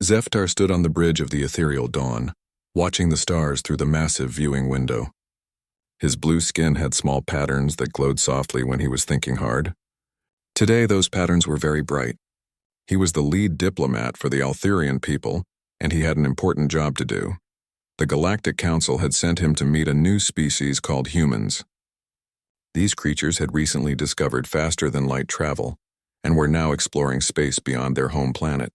Zeftar stood on the bridge of the ethereal dawn, watching the stars through the massive viewing window. His blue skin had small patterns that glowed softly when he was thinking hard. Today, those patterns were very bright. He was the lead diplomat for the Altherian people, and he had an important job to do. The Galactic Council had sent him to meet a new species called humans. These creatures had recently discovered faster-than-light travel, and were now exploring space beyond their home planet.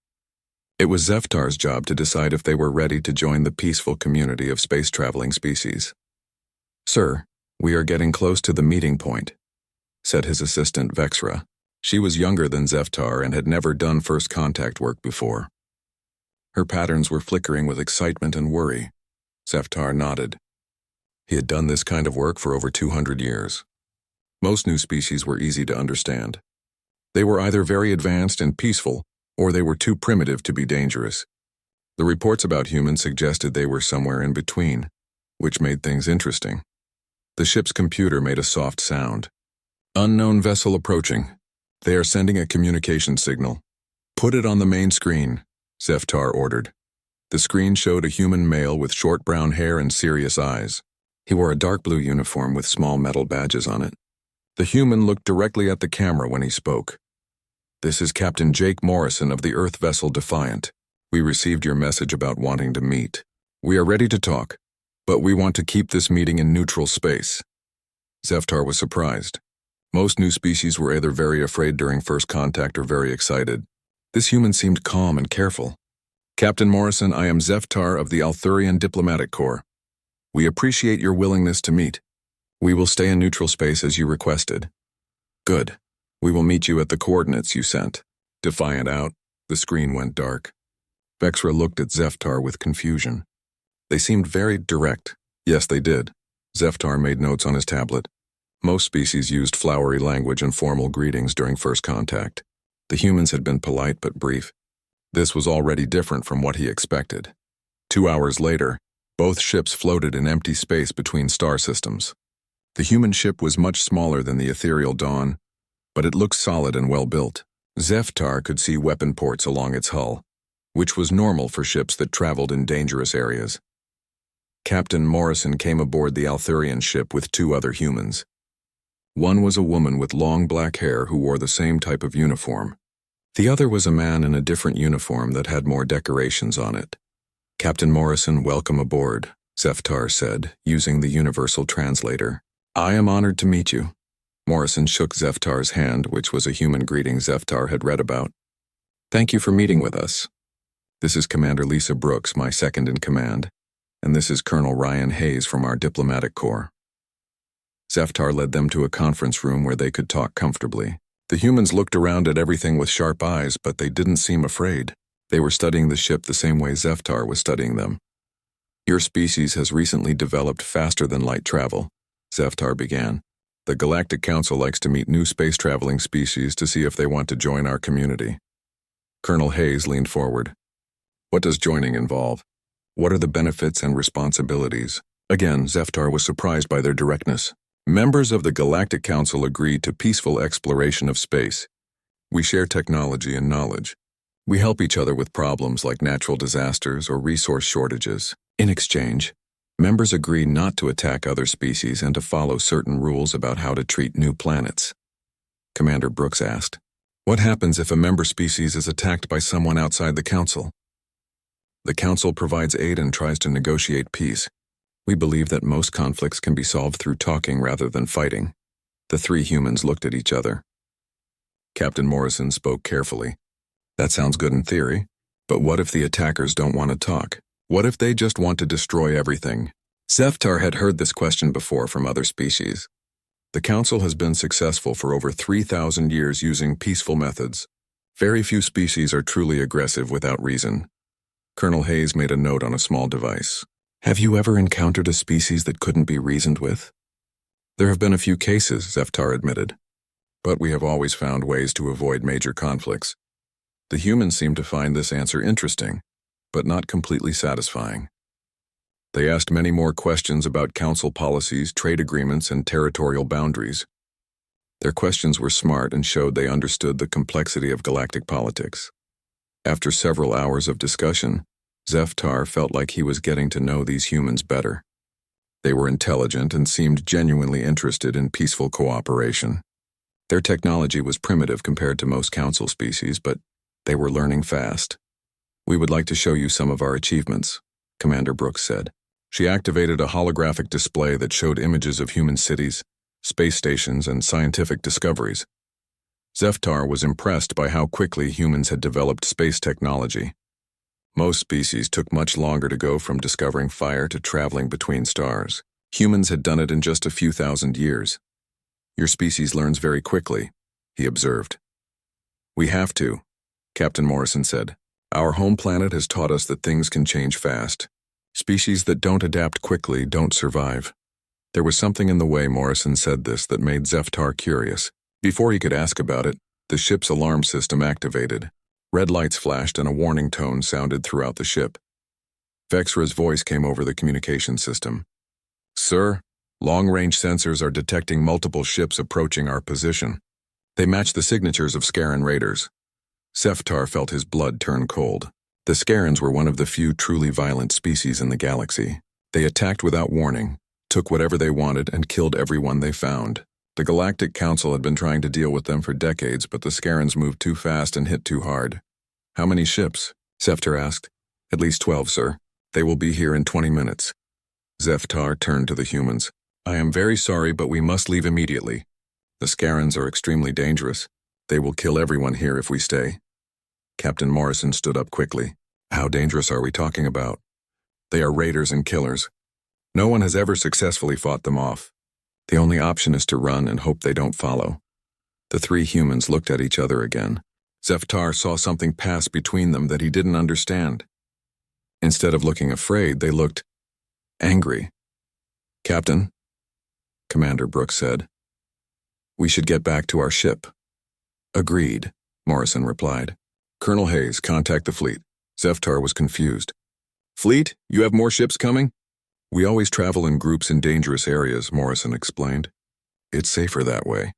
It was Zeftar's job to decide if they were ready to join the peaceful community of space-traveling species. "Sir, we are getting close to the meeting point," said his assistant Vexra. She was younger than Zeftar and had never done first contact work before. Her patterns were flickering with excitement and worry. Zeftar nodded. He had done this kind of work for over 200 years. Most new species were easy to understand. They were either very advanced and peaceful, or they were too primitive to be dangerous. The reports about humans suggested they were somewhere in between, which made things interesting. The ship's computer made a soft sound. "Unknown vessel approaching. They are sending a communication signal. Put it on the main screen," Zeftar ordered. The screen showed a human male with short brown hair and serious eyes. He wore a dark blue uniform with small metal badges on it. The human looked directly at the camera when he spoke. "This is Captain Jake Morrison of the Earth vessel Defiant. We received your message about wanting to meet. We are ready to talk, but we want to keep this meeting in neutral space." Zeftar was surprised. Most new species were either very afraid during first contact or very excited. This human seemed calm and careful. "Captain Morrison, I am Zeftar of the Althurian Diplomatic Corps. We appreciate your willingness to meet. We will stay in neutral space as you requested." "Good. We will meet you at the coordinates you sent." Defiant out, the screen went dark. Vexra looked at Zeftar with confusion. They seemed very direct. Yes, they did. Zeftar made notes on his tablet. Most species used flowery language and formal greetings during first contact. The humans had been polite but brief. This was already different from what he expected. 2 hours later, both ships floated in empty space between star systems. The human ship was much smaller than the ethereal dawn, but it looked solid and well-built. Zeftar could see weapon ports along its hull, which was normal for ships that traveled in dangerous areas. Captain Morrison came aboard the Althurian ship with 2 other humans. One was a woman with long black hair who wore the same type of uniform. The other was a man in a different uniform that had more decorations on it. "Captain Morrison, welcome aboard," Zeftar said, using the universal translator. "I am honored to meet you." Morrison shook Zeftar's hand, which was a human greeting Zeftar had read about. "Thank you for meeting with us. This is Commander Lisa Brooks, my second in command, and this is Colonel Ryan Hayes from our diplomatic corps." Zeftar led them to a conference room where they could talk comfortably. The humans looked around at everything with sharp eyes, but they didn't seem afraid. They were studying the ship the same way Zeftar was studying them. "Your species has recently developed faster-than-light travel," Zeftar began. "The Galactic Council likes to meet new space-traveling species to see if they want to join our community." Colonel Hayes leaned forward. "What does joining involve? What are the benefits and responsibilities?" Again, Zeftar was surprised by their directness. "Members of the Galactic Council agreed to peaceful exploration of space. We share technology and knowledge. We help each other with problems like natural disasters or resource shortages. In exchange, members agree not to attack other species and to follow certain rules about how to treat new planets." Commander Brooks asked, "What happens if a member species is attacked by someone outside the Council?" "The Council provides aid and tries to negotiate peace. We believe that most conflicts can be solved through talking rather than fighting." The 3 humans looked at each other. Captain Morrison spoke carefully. "That sounds good in theory, but what if the attackers don't want to talk? What if they just want to destroy everything?" Zeftar had heard this question before from other species. The Council has been successful for over 3,000 years using peaceful methods. Very few species are truly aggressive without reason. Colonel Hayes made a note on a small device. "Have you ever encountered a species that couldn't be reasoned with?" "There have been a few cases," Zeftar admitted, "but we have always found ways to avoid major conflicts." The humans seemed to find this answer interesting, but not completely satisfying. They asked many more questions about Council policies, trade agreements, and territorial boundaries. Their questions were smart and showed they understood the complexity of galactic politics. After several hours of discussion, Zeftar felt like he was getting to know these humans better. They were intelligent and seemed genuinely interested in peaceful cooperation. Their technology was primitive compared to most council species, but they were learning fast. "We would like to show you some of our achievements," Commander Brooks said. She activated a holographic display that showed images of human cities, space stations, and scientific discoveries. Zeftar was impressed by how quickly humans had developed space technology. Most species took much longer to go from discovering fire to traveling between stars. Humans had done it in just a few thousand years. "Your species learns very quickly," he observed. "We have to," Captain Morrison said. "Our home planet has taught us that things can change fast. Species that don't adapt quickly don't survive." There was something in the way Morrison said this that made Zeftar curious. Before he could ask about it, the ship's alarm system activated. Red lights flashed and a warning tone sounded throughout the ship. Vexra's voice came over the communication system. "Sir, long-range sensors are detecting multiple ships approaching our position. They match the signatures of Scaran raiders." Zeftar felt his blood turn cold. The Scarans were one of the few truly violent species in the galaxy. They attacked without warning, took whatever they wanted, and killed everyone they found. The Galactic Council had been trying to deal with them for decades, but the Scarans moved too fast and hit too hard. "How many ships?" Zeftar asked. "At least 12, sir. They will be here in 20 minutes. Zeftar turned to the humans. "I am very sorry, but we must leave immediately. The Scarans are extremely dangerous. They will kill everyone here if we stay." Captain Morrison stood up quickly. "How dangerous are we talking about?" "They are raiders and killers. No one has ever successfully fought them off. The only option is to run and hope they don't follow." The three humans looked at each other again. Zeftar saw something pass between them that he didn't understand. Instead of looking afraid, they looked angry. "Captain," Commander Brooks said, "we should get back to our ship." "Agreed," Morrison replied. "Colonel Hayes, contact the fleet." Zeftar was confused. "Fleet? You have more ships coming?" "We always travel in groups in dangerous areas," Morrison explained. "It's safer that way."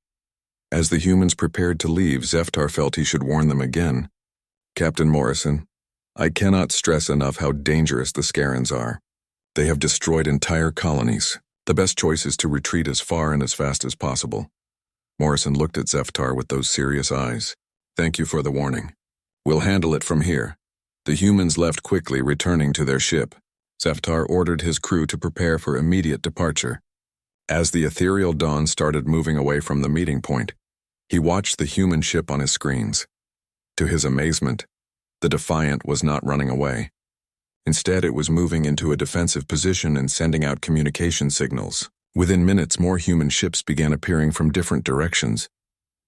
As the humans prepared to leave, Zeftar felt he should warn them again. "Captain Morrison, I cannot stress enough how dangerous the Scarans are. They have destroyed entire colonies. The best choice is to retreat as far and as fast as possible." Morrison looked at Zeftar with those serious eyes. "Thank you for the warning. We'll handle it from here." The humans left quickly, returning to their ship. Zeftar ordered his crew to prepare for immediate departure. As the ethereal dawn started moving away from the meeting point, he watched the human ship on his screens. To his amazement, the Defiant was not running away. Instead, it was moving into a defensive position and sending out communication signals. Within minutes, more human ships began appearing from different directions.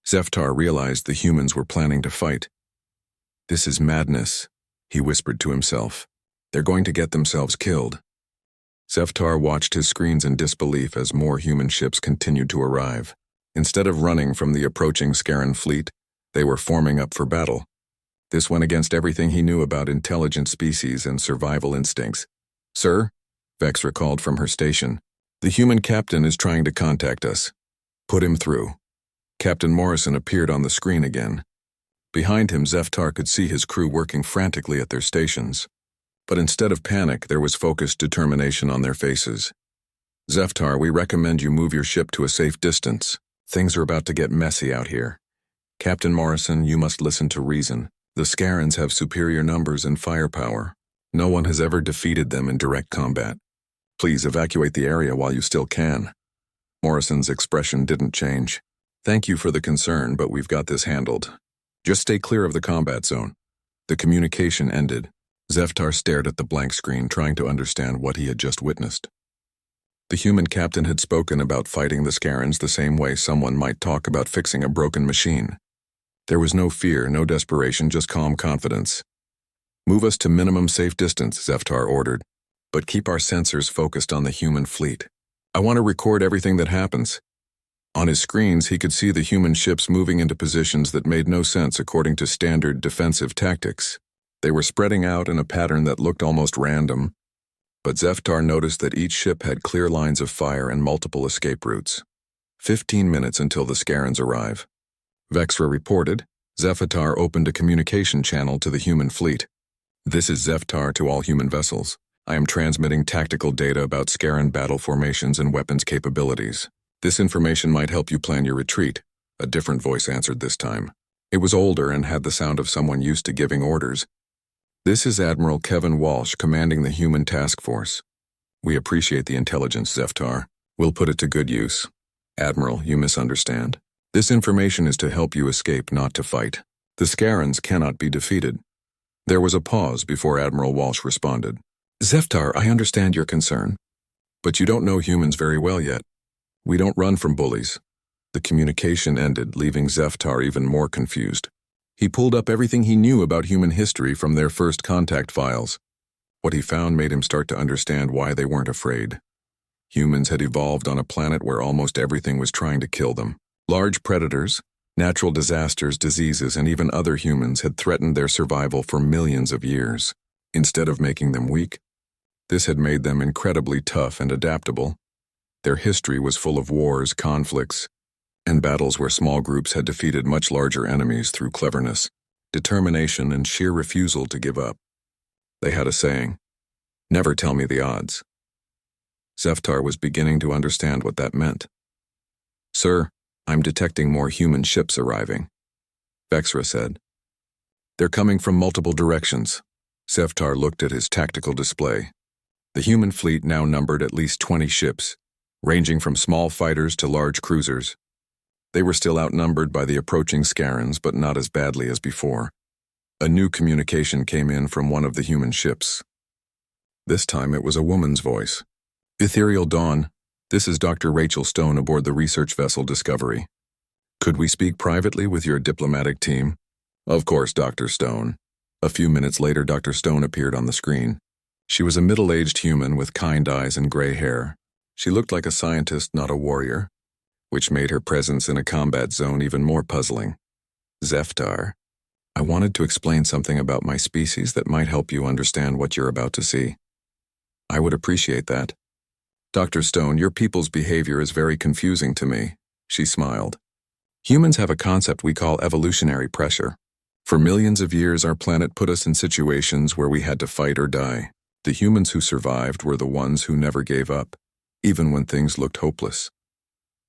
Zeftar realized the humans were planning to fight. "This is madness," he whispered to himself. "They're going to get themselves killed." Zeftar watched his screens in disbelief as more human ships continued to arrive. Instead of running from the approaching Scaran fleet, they were forming up for battle. This went against everything he knew about intelligent species and survival instincts. "Sir," Vexra called from her station, "the human captain is trying to contact us." "Put him through." Captain Morrison appeared on the screen again. Behind him, Zeftar could see his crew working frantically at their stations. But instead of panic, there was focused determination on their faces. "Zeftar, we recommend you move your ship to a safe distance. Things are about to get messy out here. Captain Morrison, you must listen to reason. The Scarans have superior numbers and firepower. No one has ever defeated them in direct combat. Please evacuate the area while you still can." Morrison's expression didn't change. "Thank you for the concern, but we've got this handled. Just stay clear of the combat zone." The communication ended. Zeftar stared at the blank screen, trying to understand what he had just witnessed. The human captain had spoken about fighting the Scarans the same way someone might talk about fixing a broken machine. There was no fear, no desperation, just calm confidence. "Move us to minimum safe distance," Zeftar ordered, "but keep our sensors focused on the human fleet. I want to record everything that happens." On his screens, he could see the human ships moving into positions that made no sense according to standard defensive tactics. They were spreading out in a pattern that looked almost random, but Zeftar noticed that each ship had clear lines of fire and multiple escape routes. 15 minutes until the Scarans arrive. Vexra reported, Zephytar opened a communication channel to the human fleet. This is Zephytar to all human vessels. I am transmitting tactical data about Scaran battle formations and weapons capabilities. This information might help you plan your retreat. A different voice answered this time. It was older and had the sound of someone used to giving orders. This is Admiral Kevin Walsh commanding the human task force. We appreciate the intelligence, Zephytar. We'll put it to good use. Admiral, you misunderstand. This information is to help you escape, not to fight. The Scarans cannot be defeated. There was a pause before Admiral Walsh responded. Zephytar, I understand your concern. But you don't know humans very well yet. We don't run from bullies. The communication ended, leaving Zephytar even more confused. He pulled up everything he knew about human history from their first contact files. What he found made him start to understand why they weren't afraid. Humans had evolved on a planet where almost everything was trying to kill them. Large predators, natural disasters, diseases, and even other humans had threatened their survival for millions of years. Instead of making them weak, this had made them incredibly tough and adaptable. Their history was full of wars, conflicts, and battles where small groups had defeated much larger enemies through cleverness, determination, and sheer refusal to give up. They had a saying, "Never tell me the odds." Zephytar was beginning to understand what that meant. "Sir, I'm detecting more human ships arriving," Vexra said. "They're coming from multiple directions." Zephytar looked at his tactical display. The human fleet now numbered at least 20 ships, ranging from small fighters to large cruisers. They were still outnumbered by the approaching Scarans, but not as badly as before. A new communication came in from one of the human ships. This time it was a woman's voice. "Ethereal Dawn, this is Dr. Rachel Stone aboard the research vessel Discovery. Could we speak privately with your diplomatic team?" "Of course, Dr. Stone." A few minutes later, Dr. Stone appeared on the screen. She was a middle-aged human with kind eyes and gray hair. She looked like a scientist, not a warrior, which made her presence in a combat zone even more puzzling. "Zephytar, I wanted to explain something about my species that might help you understand what you're about to see." "I would appreciate that." "Dr. Stone, your people's behavior is very confusing to me," she smiled. "Humans have a concept we call evolutionary pressure. For millions of years, our planet put us in situations where we had to fight or die. The humans who survived were the ones who never gave up, even when things looked hopeless.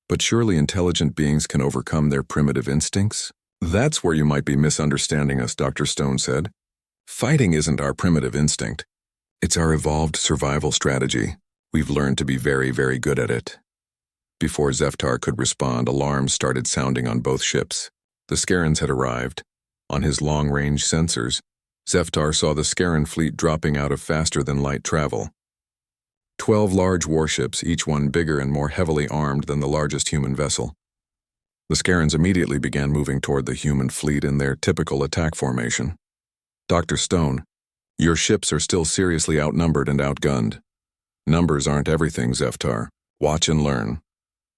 But surely intelligent beings can overcome their primitive instincts?" "That's where you might be misunderstanding us," Dr. Stone said. "Fighting isn't our primitive instinct. It's our evolved survival strategy. We've learned to be very, very good at it." Before Zephytar could respond, alarms started sounding on both ships. The Scarans had arrived. On his long-range sensors, Zephytar saw the Scaran fleet dropping out of faster-than-light travel. 12 large warships, each one bigger and more heavily armed than the largest human vessel. The Scarans immediately began moving toward the human fleet in their typical attack formation. "Dr. Stone, your ships are still seriously outnumbered and outgunned." "Numbers aren't everything, Zephytar. Watch and learn."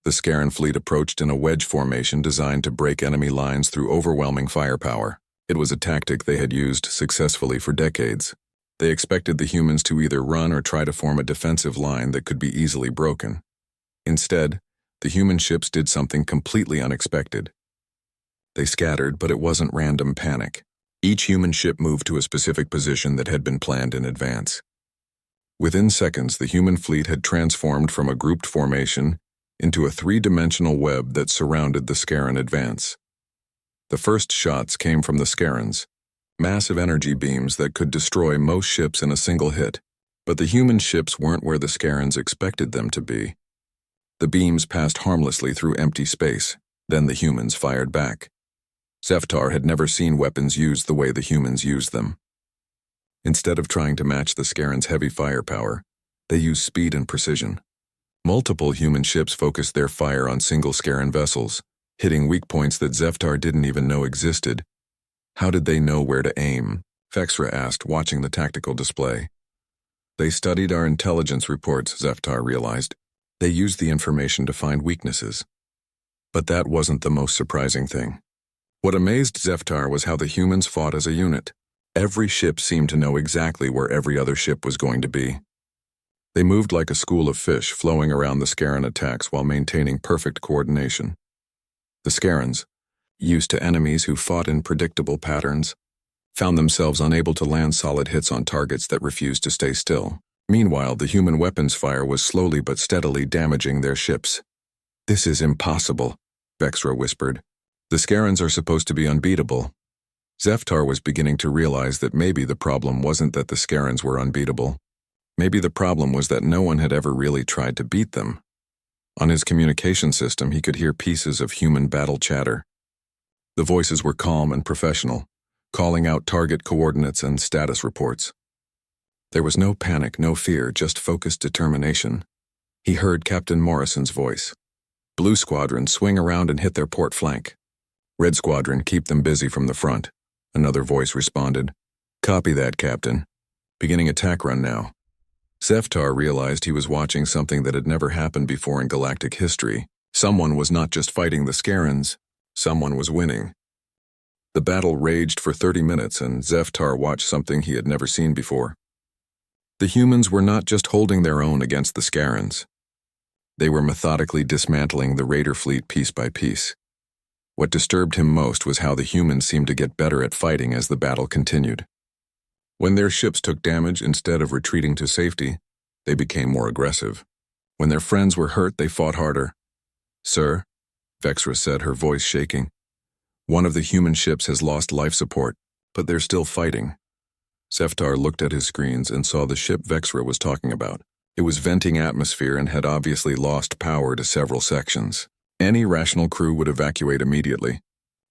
The Scaran fleet approached in a wedge formation designed to break enemy lines through overwhelming firepower. It was a tactic they had used successfully for decades. They expected the humans to either run or try to form a defensive line that could be easily broken. Instead, the human ships did something completely unexpected. They scattered, but it wasn't random panic. Each human ship moved to a specific position that had been planned in advance. Within seconds, the human fleet had transformed from a grouped formation into a three-dimensional web that surrounded the Scaran advance. The first shots came from the Scarans, massive energy beams that could destroy most ships in a single hit. But the human ships weren't where the Scarans expected them to be. The beams passed harmlessly through empty space, then the humans fired back. Zephytar had never seen weapons used the way the humans used them. Instead of trying to match the Scarans' heavy firepower, they used speed and precision. Multiple human ships focused their fire on single Scaran vessels, hitting weak points that Zephytar didn't even know existed. How did they know where to aim? Vexra asked, watching the tactical display. They studied our intelligence reports, Zephytar realized. They used the information to find weaknesses. But that wasn't the most surprising thing. What amazed Zephytar was how the humans fought as a unit. Every ship seemed to know exactly where every other ship was going to be. They moved like a school of fish, flowing around the Scaran attacks while maintaining perfect coordination. The Scarans, used to enemies who fought in predictable patterns, found themselves unable to land solid hits on targets that refused to stay still. Meanwhile, the human weapons fire was slowly but steadily damaging their ships. "This is impossible," Vexra whispered. "The Scarens are supposed to be unbeatable." Zeftar was beginning to realize that maybe the problem wasn't that the Scarens were unbeatable. Maybe the problem was that no one had ever really tried to beat them. On his communication system, he could hear pieces of human battle chatter. The voices were calm and professional, calling out target coordinates and status reports. There was no panic, no fear, just focused determination. He heard Captain Morrison's voice. "Blue Squadron, swing around and hit their port flank. Red Squadron, keep them busy from the front." Another voice responded. "Copy that, Captain. Beginning attack run now." Zeftar realized he was watching something that had never happened before in galactic history. Someone was not just fighting the Scarens, someone was winning. The battle raged for 30 minutes, and Zeftar watched something he had never seen before. The humans were not just holding their own against the Scarens. They were methodically dismantling the Raider fleet piece by piece. What disturbed him most was how the humans seemed to get better at fighting as the battle continued. When their ships took damage, instead of retreating to safety, they became more aggressive. When their friends were hurt, they fought harder. "Sir," Vexra said, her voice shaking, "one of the human ships has lost life support, but they're still fighting." Zeftar looked at his screens and saw the ship Vexra was talking about. It was venting atmosphere and had obviously lost power to several sections. Any rational crew would evacuate immediately.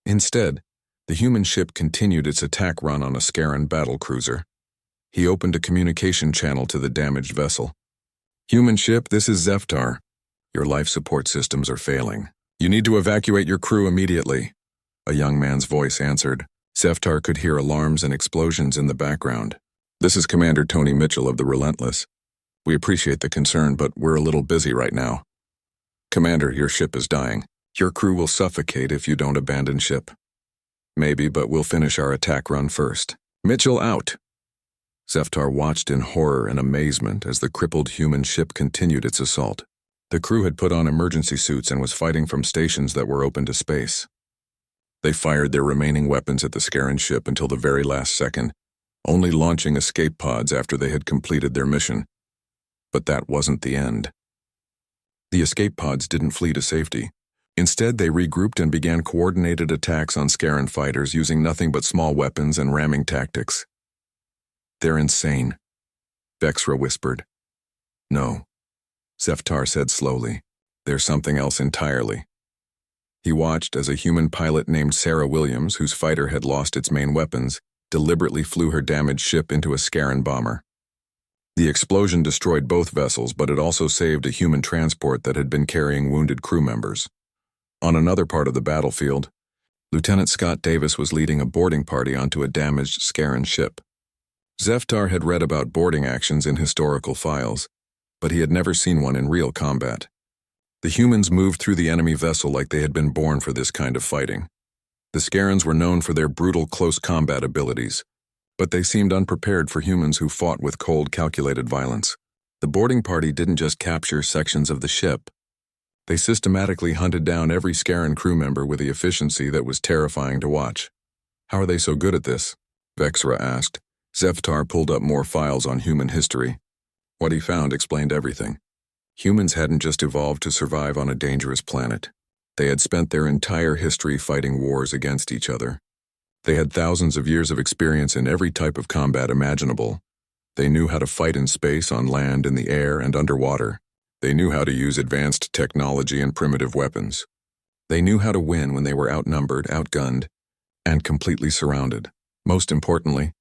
Instead, the human ship continued its attack run on a Scaran battlecruiser. He opened a communication channel to the damaged vessel. "Human ship, this is Zeftar. Your life support systems are failing. You need to evacuate your crew immediately," a young man's voice answered. Zeftar could hear alarms and explosions in the background. "This is Commander Tony Mitchell of the Relentless. We appreciate the concern, but we're a little busy right now." "Commander, your ship is dying. Your crew will suffocate if you don't abandon ship." "Maybe, but we'll finish our attack run first." "Mitchell out." Zeftar watched in horror and amazement as the crippled human ship continued its assault. The crew had put on emergency suits and was fighting from stations that were open to space. They fired their remaining weapons at the Scaran ship until the very last second, only launching escape pods after they had completed their mission. But that wasn't the end. The escape pods didn't flee to safety. Instead, they regrouped and began coordinated attacks on Scaran fighters using nothing but small weapons and ramming tactics. "They're insane," Vexra whispered. "No," Zeftar said slowly. "There's something else entirely." He watched as a human pilot named Sarah Williams, whose fighter had lost its main weapons, deliberately flew her damaged ship into a Scaran bomber. The explosion destroyed both vessels, but it also saved a human transport that had been carrying wounded crew members. On another part of the battlefield, Lieutenant Scott Davis was leading a boarding party onto a damaged Scaran ship. Zeftar had read about boarding actions in historical files, but he had never seen one in real combat. The humans moved through the enemy vessel like they had been born for this kind of fighting. The Scarens were known for their brutal close combat abilities, but they seemed unprepared for humans who fought with cold, calculated violence. The boarding party didn't just capture sections of the ship. They systematically hunted down every Scaran crew member with the efficiency that was terrifying to watch. "How are they so good at this?" Vexra asked. Zeftar pulled up more files on human history. What he found explained everything. Humans hadn't just evolved to survive on a dangerous planet. They had spent their entire history fighting wars against each other. They had thousands of years of experience in every type of combat imaginable. They knew how to fight in space, on land, in the air, and underwater. They knew how to use advanced technology and primitive weapons. They knew how to win when they were outnumbered, outgunned, and completely surrounded. Most importantly,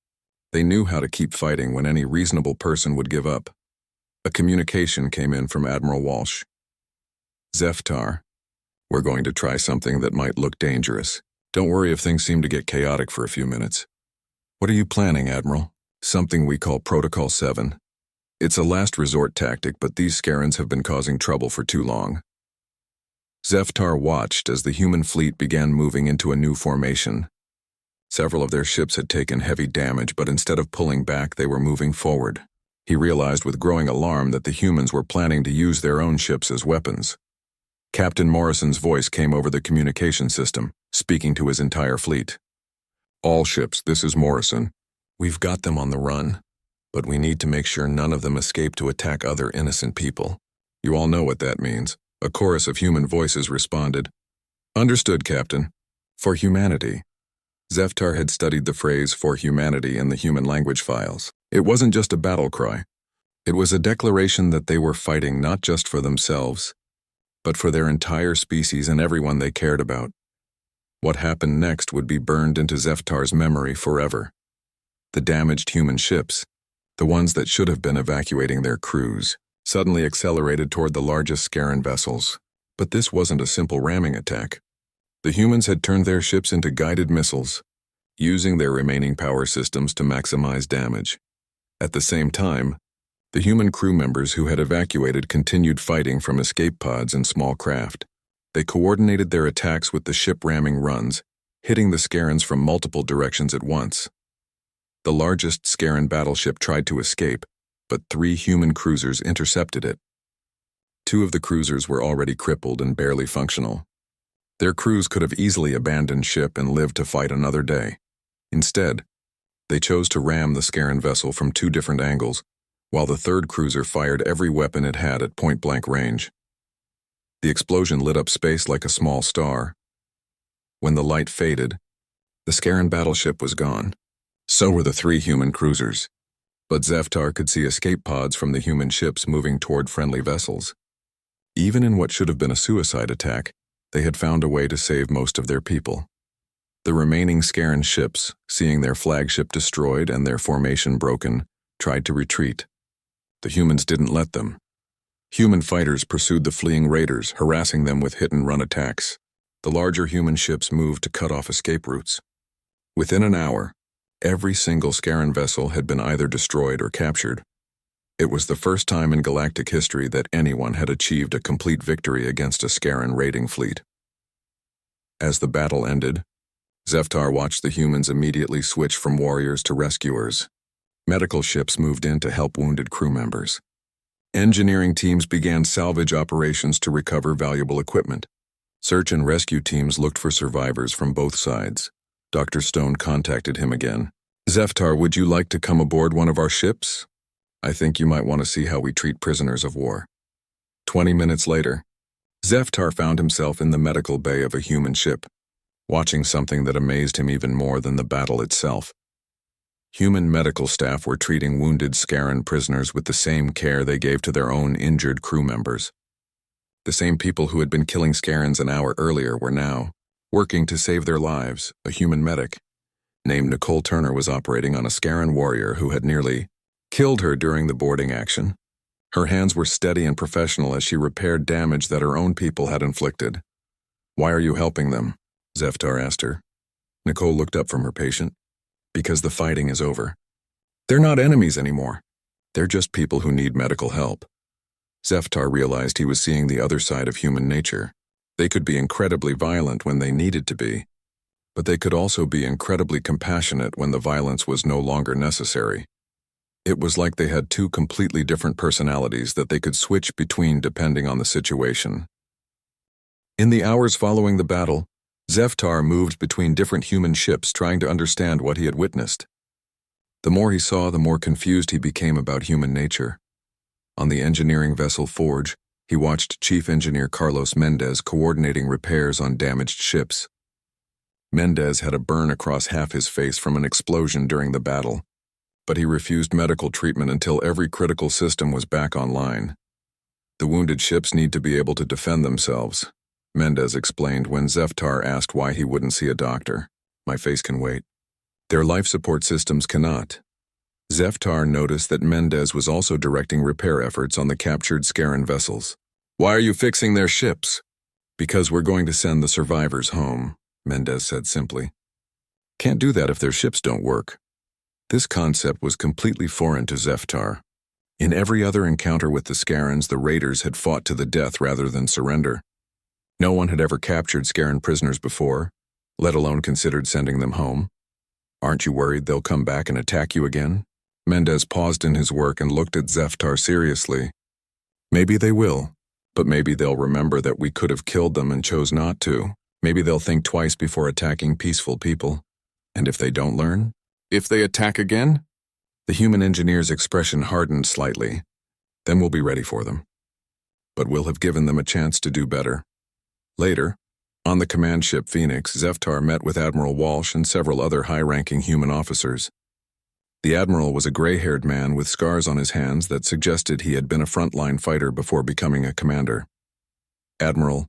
they knew how to keep fighting when any reasonable person would give up. A communication came in from Admiral Walsh. "Zeftar, we're going to try something that might look dangerous. Don't worry if things seem to get chaotic for a few minutes." "What are you planning, Admiral?" "Something we call Protocol 7. It's a last resort tactic, but these Scarens have been causing trouble for too long." Zeftar watched as the human fleet began moving into a new formation. Several of their ships had taken heavy damage, but instead of pulling back, they were moving forward. He realized with growing alarm that the humans were planning to use their own ships as weapons. Captain Morrison's voice came over the communication system, speaking to his entire fleet. All ships, this is Morrison. We've got them on the run, but we need to make sure none of them escape to attack other innocent people. You all know what that means. A chorus of human voices responded. Understood, Captain. For humanity. Zeftar had studied the phrase for humanity in the human language files. It wasn't just a battle cry. It was a declaration that they were fighting not just for themselves, but for their entire species and everyone they cared about. What happened next would be burned into Zeftar's memory forever. The damaged human ships, the ones that should have been evacuating their crews, suddenly accelerated toward the largest Scaran vessels. But this wasn't a simple ramming attack. The humans had turned their ships into guided missiles, using their remaining power systems to maximize damage. At the same time, the human crew members who had evacuated continued fighting from escape pods and small craft. They coordinated their attacks with the ship ramming runs, hitting the Scarans from multiple directions at once. The largest Scaran battleship tried to escape, but 3 human cruisers intercepted it. 2 of the cruisers were already crippled and barely functional. Their crews could have easily abandoned ship and lived to fight another day. Instead, they chose to ram the Scaran vessel from 2 different angles, while the 3rd cruiser fired every weapon it had at point-blank range. The explosion lit up space like a small star. When the light faded, the Scaran battleship was gone. So were the 3 human cruisers. But Zeftar could see escape pods from the human ships moving toward friendly vessels. Even in what should have been a suicide attack, they had found a way to save most of their people. The remaining Scaran ships, seeing their flagship destroyed and their formation broken, tried to retreat. The humans didn't let them. Human fighters pursued the fleeing raiders, harassing them with hit-and-run attacks. The larger human ships moved to cut off escape routes. Within an hour, every single Scaran vessel had been either destroyed or captured. It was the first time in galactic history that anyone had achieved a complete victory against a Scaran raiding fleet. As the battle ended, Zeftar watched the humans immediately switch from warriors to rescuers. Medical ships moved in to help wounded crew members. Engineering teams began salvage operations to recover valuable equipment. Search and rescue teams looked for survivors from both sides. Dr. Stone contacted him again. Zeftar, would you like to come aboard one of our ships? I think you might want to see how we treat prisoners of war. 20 minutes later, Zeftar found himself in the medical bay of a human ship, watching something that amazed him even more than the battle itself. Human medical staff were treating wounded Scaran prisoners with the same care they gave to their own injured crew members. The same people who had been killing Scarans an hour earlier were now working to save their lives. A human medic named Nicole Turner was operating on a Scaran warrior who had nearly killed her during the boarding action. Her hands were steady and professional as she repaired damage that her own people had inflicted. Why are you helping them? Zeftar asked her. Nicole looked up from her patient. Because the fighting is over. They're not enemies anymore. They're just people who need medical help. Zeftar realized he was seeing the other side of human nature. They could be incredibly violent when they needed to be, but they could also be incredibly compassionate when the violence was no longer necessary. It was like they had 2 completely different personalities that they could switch between depending on the situation. In the hours following the battle, Zeftar moved between different human ships trying to understand what he had witnessed. The more he saw, the more confused he became about human nature. On the engineering vessel Forge, he watched Chief Engineer Carlos Mendez coordinating repairs on damaged ships. Mendez had a burn across half his face from an explosion during the battle, but he refused medical treatment until every critical system was back online. The wounded ships need to be able to defend themselves, Mendez explained when Zeftar asked why he wouldn't see a doctor. My face can wait. Their life support systems cannot. Zeftar noticed that Mendez was also directing repair efforts on the captured Scaran vessels. Why are you fixing their ships? Because we're going to send the survivors home, Mendez said simply. Can't do that if their ships don't work. This concept was completely foreign to Zeftar. In every other encounter with the Scarans, the raiders had fought to the death rather than surrender. No one had ever captured Scaran prisoners before, let alone considered sending them home. Aren't you worried they'll come back and attack you again? Mendez paused in his work and looked at Zeftar seriously. Maybe they will, But maybe they'll remember that we could have killed them and chose not to. Maybe they'll think twice before attacking peaceful people. And if they don't learn? If they attack again? The human engineer's expression hardened slightly. Then we'll be ready for them. But we'll have given them a chance to do better. Later, on the command ship Phoenix, Zeftar met with Admiral Walsh and several other high-ranking human officers. The admiral was a gray-haired man with scars on his hands that suggested he had been a frontline fighter before becoming a commander. "Admiral,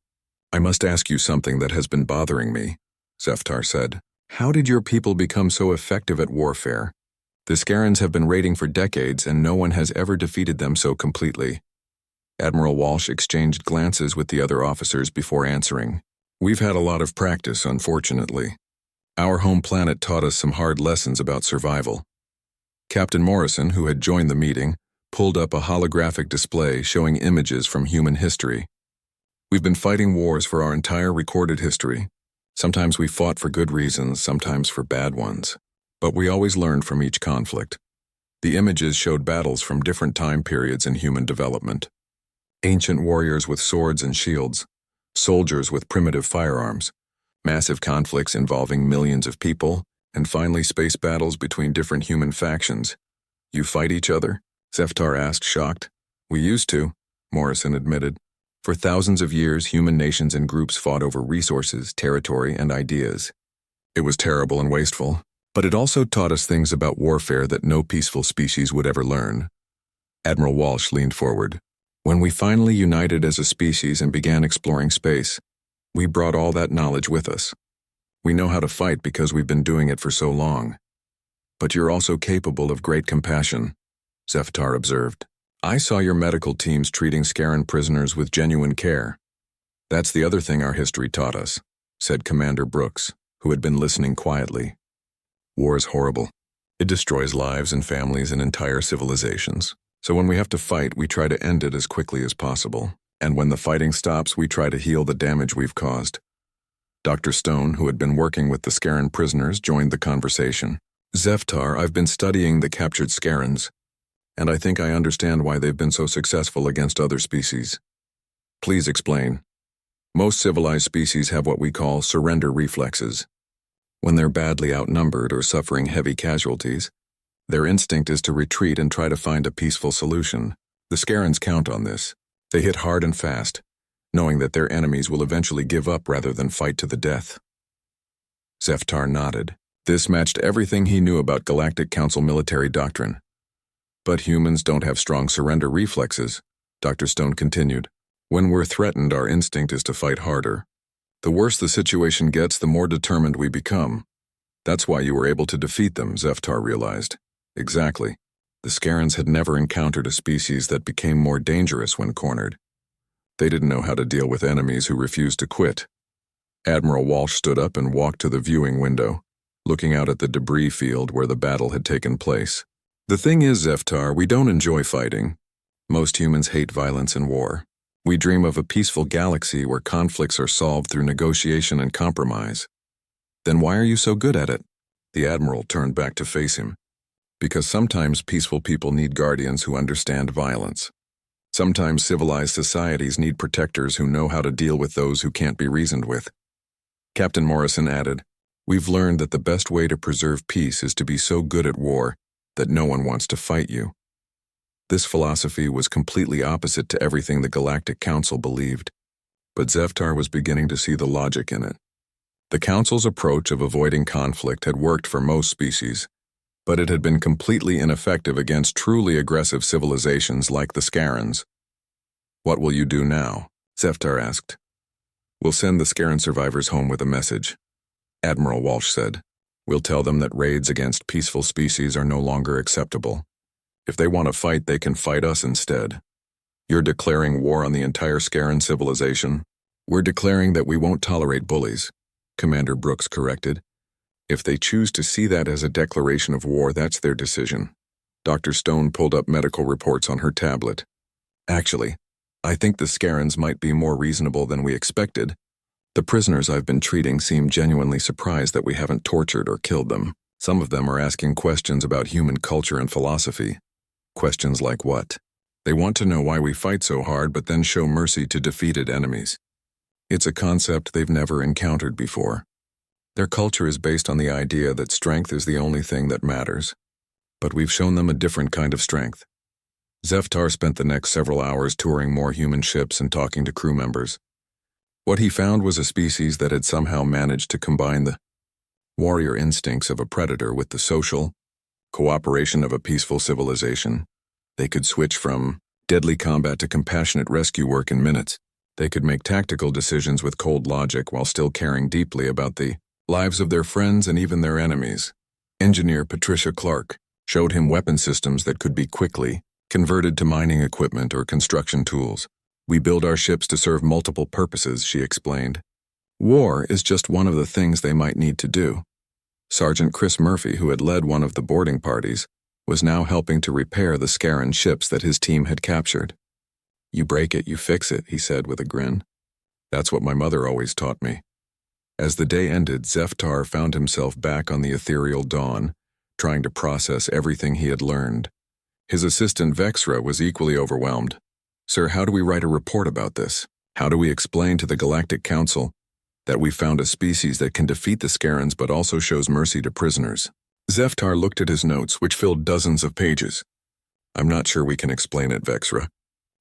I must ask you something that has been bothering me," Zeftar said. "How did your people become so effective at warfare? The Scarans have been raiding for decades and no one has ever defeated them so completely." Admiral Walsh exchanged glances with the other officers before answering. "We've had a lot of practice, unfortunately. Our home planet taught us some hard lessons about survival." Captain Morrison, who had joined the meeting, pulled up a holographic display showing images from human history. "We've been fighting wars for our entire recorded history. Sometimes we fought for good reasons, sometimes for bad ones. But we always learned from each conflict." The images showed battles from different time periods in human development. Ancient warriors with swords and shields, soldiers with primitive firearms, massive conflicts involving millions of people, and finally space battles between different human factions. "You fight each other?" Zeftar asked, shocked. "We used to," Morrison admitted. "For thousands of years, human nations and groups fought over resources, territory, and ideas. It was terrible and wasteful, but it also taught us things about warfare that no peaceful species would ever learn." Admiral Walsh leaned forward. "When we finally united as a species and began exploring space, we brought all that knowledge with us. We know how to fight because we've been doing it for so long. But you're also capable of great compassion," Zeftar observed. "I saw your medical teams treating Scaran prisoners with genuine care." "That's the other thing our history taught us," said Commander Brooks, who had been listening quietly. "War is horrible. It destroys lives and families and entire civilizations. So when we have to fight, we try to end it as quickly as possible. And when the fighting stops, we try to heal the damage we've caused." Dr. Stone, who had been working with the Scaran prisoners, joined the conversation. "Zeftar, I've been studying the captured Scarans, and I think I understand why they've been so successful against other species. Please explain." "Most civilized species have what we call surrender reflexes. When they're badly outnumbered or suffering heavy casualties, their instinct is to retreat and try to find a peaceful solution. The Scarans count on this. They hit hard and fast, knowing that their enemies will eventually give up rather than fight to the death." Zeftar nodded. This matched everything he knew about Galactic Council military doctrine. "But humans don't have strong surrender reflexes," Dr. Stone continued. "When we're threatened, our instinct is to fight harder. The worse the situation gets, the more determined we become. That's why you were able to defeat them," Zeftar realized. Exactly. The Scarans had never encountered a species that became more dangerous when cornered. They didn't know how to deal with enemies who refused to quit. Admiral Walsh stood up and walked to the viewing window, looking out at the debris field where the battle had taken place. "The thing is, Zeftar, we don't enjoy fighting. Most humans hate violence and war. We dream of a peaceful galaxy where conflicts are solved through negotiation and compromise." "Then why are you so good at it?" The Admiral turned back to face him. "Because sometimes peaceful people need guardians who understand violence. Sometimes civilized societies need protectors who know how to deal with those who can't be reasoned with." Captain Morrison added, "We've learned that the best way to preserve peace is to be so good at war that no one wants to fight you." This philosophy was completely opposite to everything the Galactic Council believed, but Zeftar was beginning to see the logic in it. The Council's approach of avoiding conflict had worked for most species, but it had been completely ineffective against truly aggressive civilizations like the Scarans. "What will you do now?" Zeftar asked. "We'll send the Scaran survivors home with a message," Admiral Walsh said. "We'll tell them that raids against peaceful species are no longer acceptable. If they want to fight, they can fight us instead." "You're declaring war on the entire Scaran civilization?" "We're declaring that we won't tolerate bullies," Commander Brooks corrected. "If they choose to see that as a declaration of war, that's their decision." Dr. Stone pulled up medical reports on her tablet. "Actually, I think the Scarans might be more reasonable than we expected. The prisoners I've been treating seem genuinely surprised that we haven't tortured or killed them. Some of them are asking questions about human culture and philosophy." "Questions like what?" They want to know why we fight so hard but then show mercy to defeated enemies. It's a concept they've never encountered before. Their culture is based on the idea that strength is the only thing that matters. But we've shown them a different kind of strength. Zeftar spent the next several hours touring more human ships and talking to crew members. What he found was a species that had somehow managed to combine the warrior instincts of a predator with the social cooperation of a peaceful civilization. They could switch from deadly combat to compassionate rescue work in minutes. They could make tactical decisions with cold logic while still caring deeply about the lives of their friends and even their enemies. Engineer Patricia Clark showed him weapon systems that could be quickly converted to mining equipment or construction tools. We build our ships to serve multiple purposes, she explained. War is just one of the things they might need to do. Sergeant Chris Murphy, who had led one of the boarding parties, was now helping to repair the Scaran ships that his team had captured. You break it, you fix it, he said with a grin. That's what my mother always taught me. As the day ended, Zeftar found himself back on the ethereal dawn, trying to process everything he had learned. His assistant Vexra was equally overwhelmed. Sir, how do we write a report about this? How do we explain to the Galactic Council that we found a species that can defeat the Scarans but also shows mercy to prisoners? Zeftar looked at his notes, which filled dozens of pages. I'm not sure we can explain it, Vexra.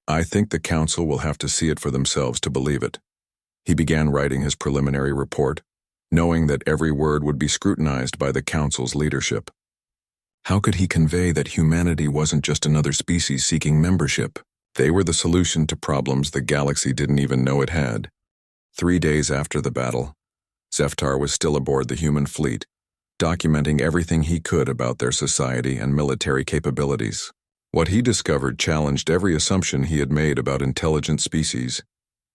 I think the Council will have to see it for themselves to believe it. He began writing his preliminary report, knowing that every word would be scrutinized by the Council's leadership. How could he convey that humanity wasn't just another species seeking membership? They were the solution to problems the galaxy didn't even know it had. 3 days after the battle, Zeftar was still aboard the human fleet, documenting everything he could about their society and military capabilities. What he discovered challenged every assumption he had made about intelligent species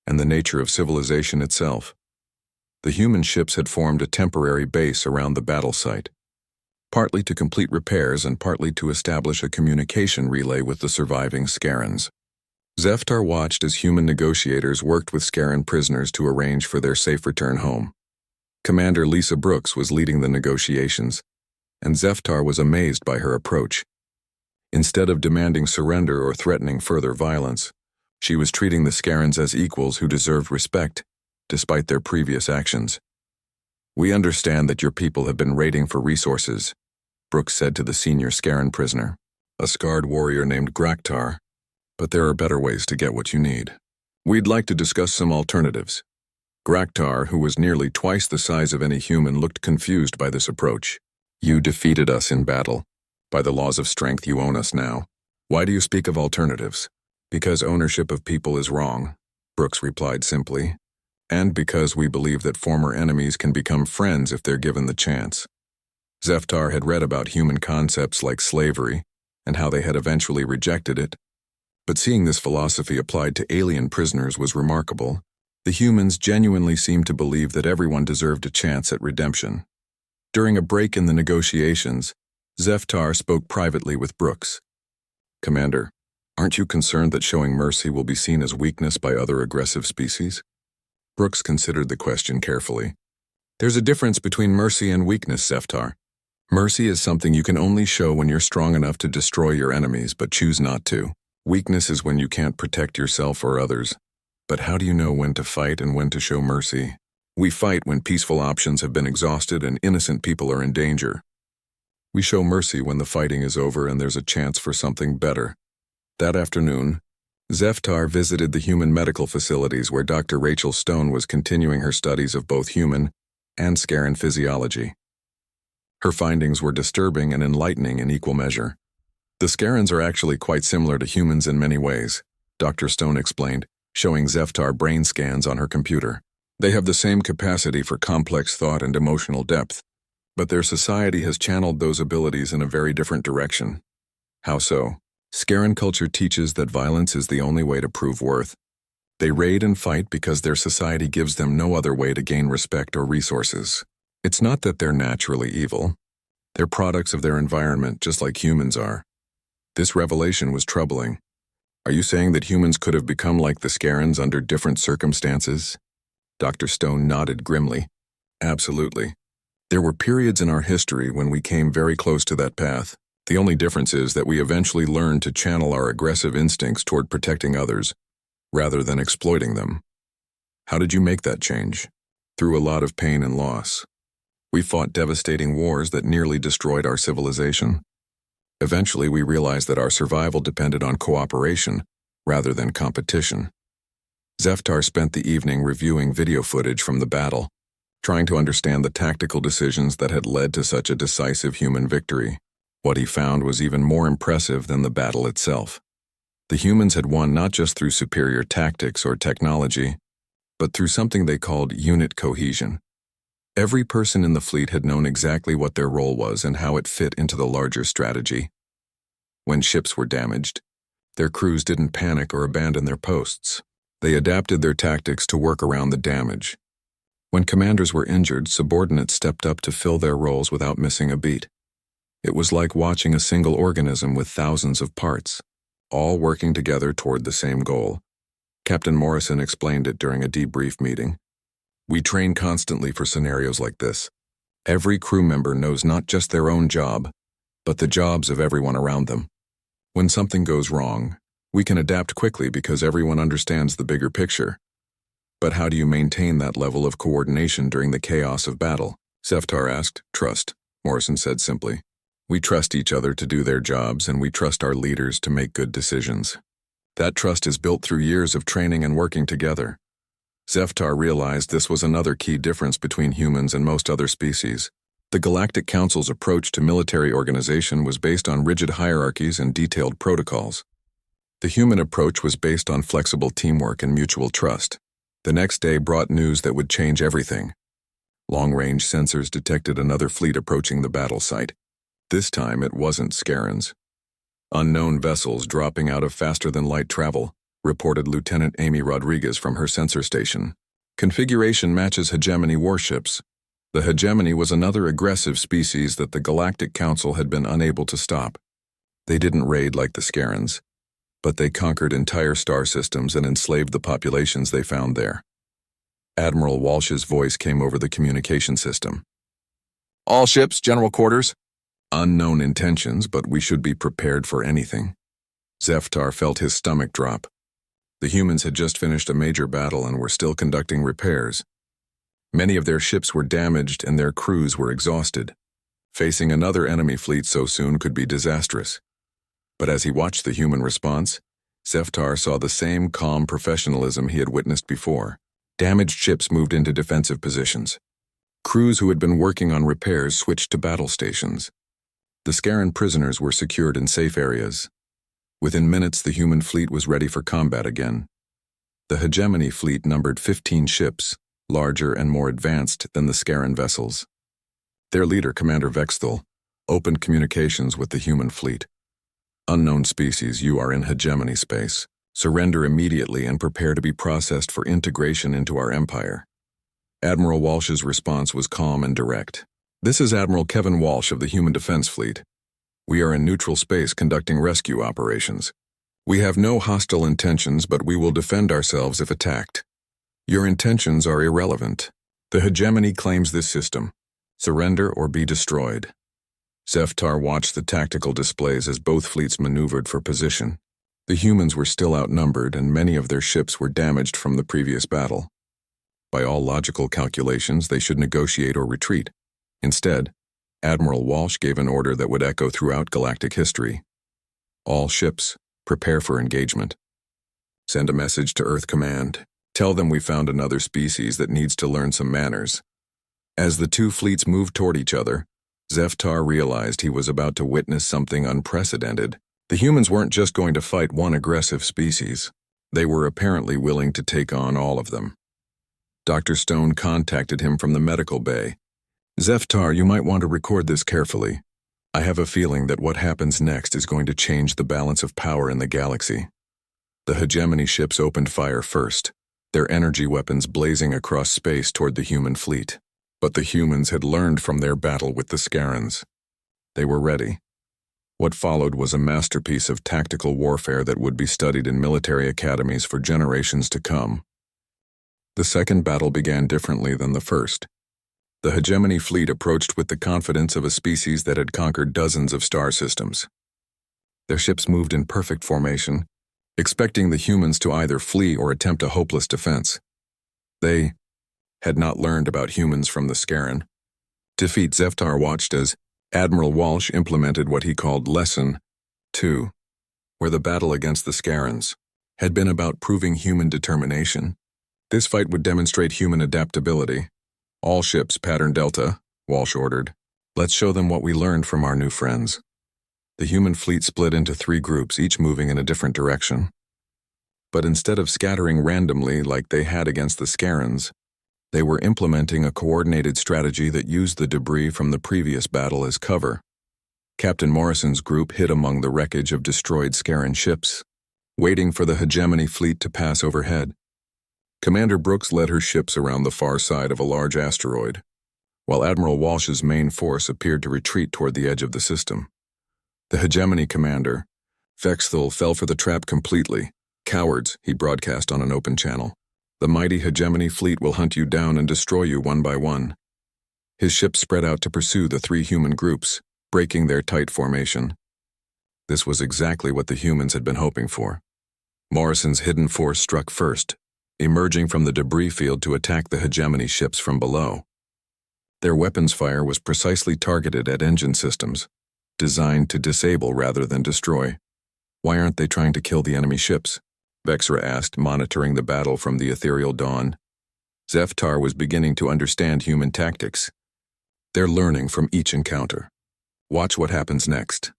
and the nature of civilization itself. The human ships had formed a temporary base around the battle site, partly to complete repairs and partly to establish a communication relay with the surviving Scarans. Zeftar watched as human negotiators worked with Scaran prisoners to arrange for their safe return home. Commander Lisa Brooks was leading the negotiations, and Zeftar was amazed by her approach. Instead of demanding surrender or threatening further violence, she was treating the Scarans as equals who deserved respect, despite their previous actions. We understand that your people have been raiding for resources, Brooks said to the senior Scaran prisoner, a scarred warrior named Graktar, but there are better ways to get what you need. We'd like to discuss some alternatives. Graktar, who was nearly twice the size of any human, looked confused by this approach. You defeated us in battle. By the laws of strength, you own us now. Why do you speak of alternatives? Because ownership of people is wrong, Brooks replied simply, and because we believe that former enemies can become friends if they're given the chance. Zeftar had read about human concepts like slavery and how they had eventually rejected it, but seeing this philosophy applied to alien prisoners was remarkable. The humans genuinely seemed to believe that everyone deserved a chance at redemption. During a break in the negotiations, Zeftar spoke privately with Brooks. Commander, aren't you concerned that showing mercy will be seen as weakness by other aggressive species? Brooks considered the question carefully. There's a difference between mercy and weakness, Zeftar. Mercy is something you can only show when you're strong enough to destroy your enemies but choose not to. Weakness is when you can't protect yourself or others. But how do you know when to fight and when to show mercy? We fight when peaceful options have been exhausted and innocent people are in danger. We show mercy when the fighting is over and there's a chance for something better. That afternoon, Zeftar visited the human medical facilities where Dr. Rachel Stone was continuing her studies of both human and Scaran physiology. Her findings were disturbing and enlightening in equal measure. The Scarans are actually quite similar to humans in many ways, Dr. Stone explained, showing Zeftar brain scans on her computer. They have the same capacity for complex thought and emotional depth, but their society has channeled those abilities in a very different direction. How so? Scaran culture teaches that violence is the only way to prove worth. They raid and fight because their society gives them no other way to gain respect or resources. It's not that they're naturally evil. They're products of their environment, just like humans are. This revelation was troubling. Are you saying that humans could have become like the Scarans under different circumstances? Dr. Stone nodded grimly. Absolutely. There were periods in our history when we came very close to that path. The only difference is that we eventually learned to channel our aggressive instincts toward protecting others, rather than exploiting them. How did you make that change? Through a lot of pain and loss. We fought devastating wars that nearly destroyed our civilization. Eventually, we realized that our survival depended on cooperation, rather than competition. Zeftar spent the evening reviewing video footage from the battle, trying to understand the tactical decisions that had led to such a decisive human victory. What he found was even more impressive than the battle itself. The humans had won not just through superior tactics or technology, but through something they called unit cohesion. Every person in the fleet had known exactly what their role was and how it fit into the larger strategy. When ships were damaged, their crews didn't panic or abandon their posts. They adapted their tactics to work around the damage. When commanders were injured, subordinates stepped up to fill their roles without missing a beat. It was like watching a single organism with thousands of parts, all working together toward the same goal. Captain Morrison explained it during a debrief meeting. We train constantly for scenarios like this. Every crew member knows not just their own job, but the jobs of everyone around them. When something goes wrong, we can adapt quickly because everyone understands the bigger picture. But how do you maintain that level of coordination during the chaos of battle? Zeftar asked. Trust, Morrison said simply. We trust each other to do their jobs, and we trust our leaders to make good decisions. That trust is built through years of training and working together. Zeftar realized this was another key difference between humans and most other species. The Galactic Council's approach to military organization was based on rigid hierarchies and detailed protocols. The human approach was based on flexible teamwork and mutual trust. The next day brought news that would change everything. Long-range sensors detected another fleet approaching the battle site. This time it wasn't Scarens. Unknown vessels dropping out of faster-than-light travel, reported Lieutenant Amy Rodriguez from her sensor station. Configuration matches hegemony warships. The hegemony was another aggressive species that the Galactic Council had been unable to stop. They didn't raid like the Scarens, but they conquered entire star systems and enslaved the populations they found there. Admiral Walsh's voice came over the communication system. All ships, general quarters. Unknown intentions, but we should be prepared for anything. Zeftar felt his stomach drop. The humans had just finished a major battle and were still conducting repairs. Many of their ships were damaged and their crews were exhausted. Facing another enemy fleet so soon could be disastrous. But as he watched the human response, Zeftar saw the same calm professionalism he had witnessed before. Damaged ships moved into defensive positions. Crews who had been working on repairs switched to battle stations. The Scaran prisoners were secured in safe areas. Within minutes, the human fleet was ready for combat again. The hegemony fleet numbered 15 ships, larger and more advanced than the Scaran vessels. Their leader, Commander Vexthal, opened communications with the human fleet. Unknown species, you are in hegemony space. Surrender immediately and prepare to be processed for integration into our empire. Admiral Walsh's response was calm and direct. This is Admiral Kevin Walsh of the Human Defense Fleet. We are in neutral space conducting rescue operations. We have no hostile intentions, but we will defend ourselves if attacked. Your intentions are irrelevant. The hegemony claims this system. Surrender or be destroyed. Zeftar watched the tactical displays as both fleets maneuvered for position. The humans were still outnumbered, and many of their ships were damaged from the previous battle. By all logical calculations, they should negotiate or retreat. Instead, Admiral Walsh gave an order that would echo throughout galactic history. All ships, prepare for engagement. Send a message to Earth Command. Tell them we found another species that needs to learn some manners. As the two fleets moved toward each other, Zeftar realized he was about to witness something unprecedented. The humans weren't just going to fight one aggressive species. They were apparently willing to take on all of them. Dr. Stone contacted him from the medical bay. Zeftar, you might want to record this carefully. I have a feeling that what happens next is going to change the balance of power in the galaxy. The hegemony ships opened fire first, their energy weapons blazing across space toward the human fleet. But the humans had learned from their battle with the Scarens. They were ready. What followed was a masterpiece of tactical warfare that would be studied in military academies for generations to come. The second battle began differently than the first. The hegemony fleet approached with the confidence of a species that had conquered dozens of star systems. Their ships moved in perfect formation, expecting the humans to either flee or attempt a hopeless defense. They had not learned about humans from the Scaran. Defeat Zeftar watched as Admiral Walsh implemented what he called Lesson 2, where the battle against the Scarans had been about proving human determination. This fight would demonstrate human adaptability. All ships pattern Delta, Walsh ordered. Let's show them what we learned from our new friends. The human fleet split into 3 groups, each moving in a different direction. But instead of scattering randomly like they had against the Scarans, they were implementing a coordinated strategy that used the debris from the previous battle as cover. Captain Morrison's group hid among the wreckage of destroyed Scaran ships, waiting for the hegemony fleet to pass overhead. Commander Brooks led her ships around the far side of a large asteroid, while Admiral Walsh's main force appeared to retreat toward the edge of the system. The hegemony commander, Vexthul, fell for the trap completely. "Cowards," he broadcast on an open channel. "The mighty hegemony fleet will hunt you down and destroy you one by one." His ships spread out to pursue the 3 human groups, breaking their tight formation. This was exactly what the humans had been hoping for. Morrison's hidden force struck first, emerging from the debris field to attack the hegemony ships from below. Their weapons fire was precisely targeted at engine systems, designed to disable rather than destroy. "Why aren't they trying to kill the enemy ships?" Vexra asked, monitoring the battle from the ethereal dawn. Zeftar was beginning to understand human tactics. "They're learning from each encounter. Watch what happens next."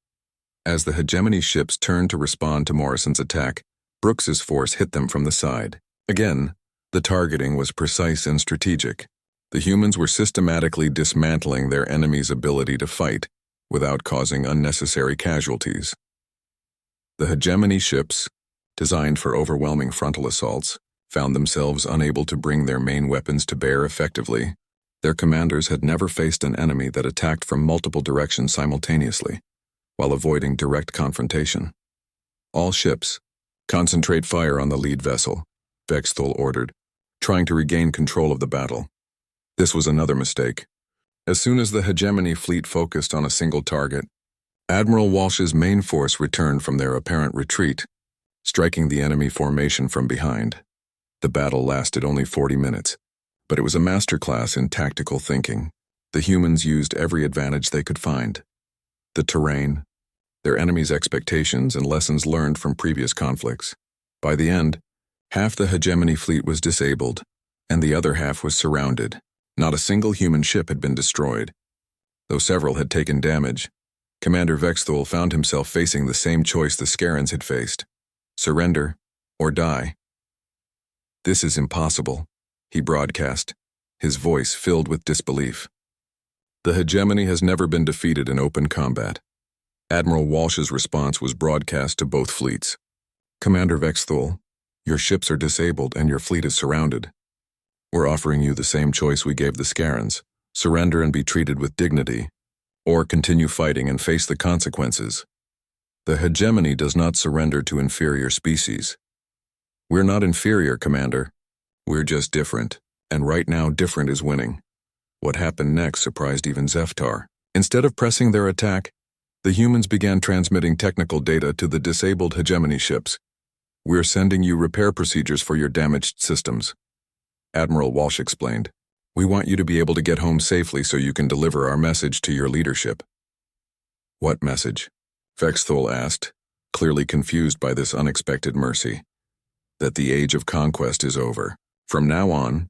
As the hegemony ships turned to respond to Morrison's attack, Brooks's force hit them from the side. Again, the targeting was precise and strategic. The humans were systematically dismantling their enemy's ability to fight without causing unnecessary casualties. The hegemony ships, designed for overwhelming frontal assaults, found themselves unable to bring their main weapons to bear effectively. Their commanders had never faced an enemy that attacked from multiple directions simultaneously, while avoiding direct confrontation. "All ships, concentrate fire on the lead vessel," Vexthul ordered, trying to regain control of the battle. This was another mistake. As soon as the hegemony fleet focused on a single target, Admiral Walsh's main force returned from their apparent retreat, striking the enemy formation from behind. The battle lasted only 40 minutes, but it was a masterclass in tactical thinking. The humans used every advantage they could find: the terrain, their enemy's expectations, and lessons learned from previous conflicts. By the end, half the hegemony fleet was disabled, and the other half was surrounded. Not a single human ship had been destroyed. Though several had taken damage, Commander Vexthul found himself facing the same choice the Scarans had faced: surrender or die. "This is impossible," he broadcast, his voice filled with disbelief. "The hegemony has never been defeated in open combat." Admiral Walsh's response was broadcast to both fleets. "Commander Vexthul, your ships are disabled and your fleet is surrounded. We're offering you the same choice we gave the Scarans: surrender and be treated with dignity, or continue fighting and face the consequences. The hegemony does not surrender to inferior species. We're not inferior, Commander. We're just different, and right now different is winning." What happened next surprised even Zeftar. Instead of pressing their attack, the humans began transmitting technical data to the disabled hegemony ships. "We're sending you repair procedures for your damaged systems," Admiral Walsh explained. "We want you to be able to get home safely so you can deliver our message to your leadership." "What message?" Vexthul asked, clearly confused by this unexpected mercy. "That the age of conquest is over. From now on,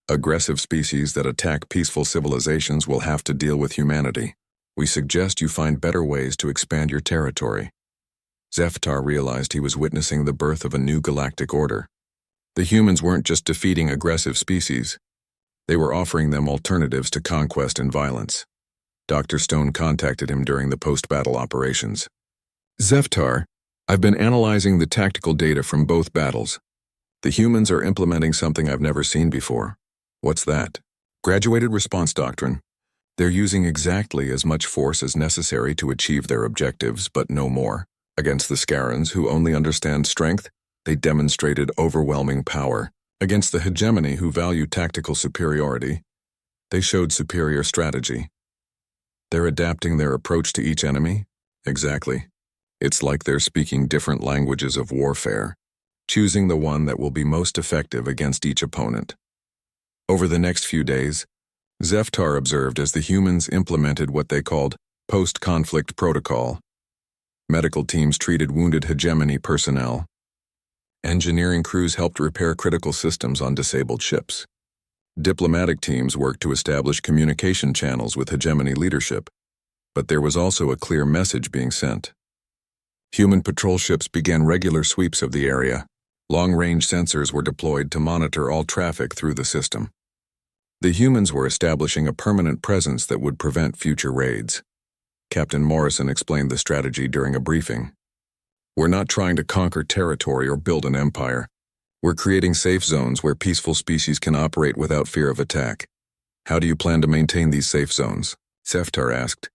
aggressive species that attack peaceful civilizations will have to deal with humanity. We suggest you find better ways to expand your territory." Zeftar realized he was witnessing the birth of a new galactic order. The humans weren't just defeating aggressive species. They were offering them alternatives to conquest and violence. Dr. Stone contacted him during the post-battle operations. "Zeftar, I've been analyzing the tactical data from both battles. The humans are implementing something I've never seen before." "What's that?" "Graduated response doctrine. They're using exactly as much force as necessary to achieve their objectives, but no more. Against the Scarans, who only understand strength, they demonstrated overwhelming power. Against the hegemony, who value tactical superiority, They showed superior strategy. They're adapting their approach to each enemy? Exactly. It's like they're speaking different languages of warfare, choosing the one that will be most effective against each opponent. Over the next few days, Zeftar observed as the humans implemented what they called post-conflict protocol. Medical teams treated wounded hegemony personnel. Engineering crews helped repair critical systems on disabled ships. Diplomatic teams worked to establish communication channels with hegemony leadership, but there was also a clear message being sent. Human patrol ships began regular sweeps of the area. Long-range sensors were deployed to monitor all traffic through the system. The humans were establishing a permanent presence that would prevent future raids. Captain Morrison explained the strategy during a briefing. We're not trying to conquer territory or build an empire. We're creating safe zones where peaceful species can operate without fear of attack. How do you plan to maintain these safe zones? Zeftar asked.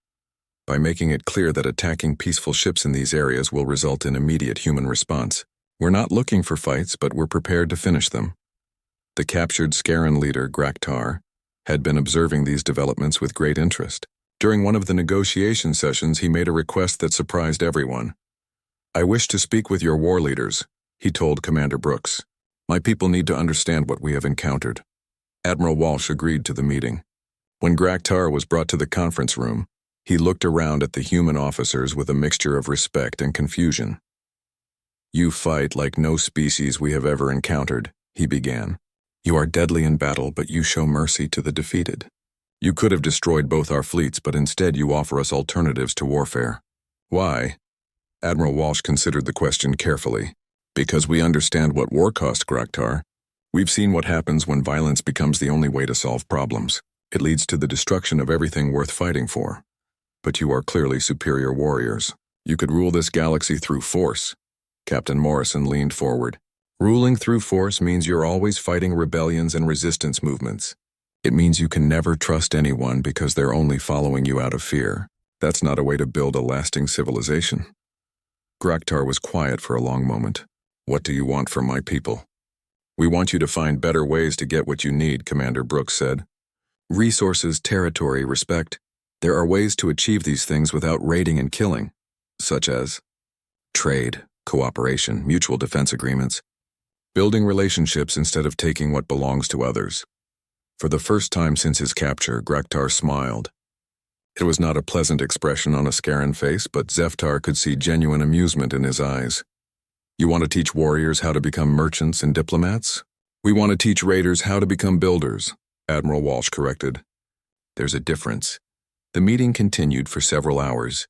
By making it clear that attacking peaceful ships in these areas will result in immediate human response. We're not looking for fights, but we're prepared to finish them. The captured Scaran leader, Graktar, had been observing these developments with great interest. During one of the negotiation sessions, he made a request that surprised everyone. I wish to speak with your war leaders, he told Commander Brooks. My people need to understand what we have encountered. Admiral Walsh agreed to the meeting. When Graktar was brought to the conference room, he looked around at the human officers with a mixture of respect and confusion. You fight like no species we have ever encountered, he began. You are deadly in battle, but you show mercy to the defeated. You could have destroyed both our fleets, but instead you offer us alternatives to warfare. Why? Admiral Walsh considered the question carefully. Because we understand what war cost, Graktar. We've seen what happens when violence becomes the only way to solve problems. It leads to the destruction of everything worth fighting for. But you are clearly superior warriors. You could rule this galaxy through force. Captain Morrison leaned forward. Ruling through force means you're always fighting rebellions and resistance movements. It means you can never trust anyone because they're only following you out of fear. That's not a way to build a lasting civilization. Graktar was quiet for a long moment. What do you want from my people? We want you to find better ways to get what you need, Commander Brooks said. Resources, territory, respect. There are ways to achieve these things without raiding and killing, such as trade, cooperation, mutual defense agreements, building relationships instead of taking what belongs to others. For the first time since his capture, Graktar smiled. It was not a pleasant expression on a Scaran face, but Zeftar could see genuine amusement in his eyes. You want to teach warriors how to become merchants and diplomats? We want to teach raiders how to become builders, Admiral Walsh corrected. There's a difference. The meeting continued for several hours,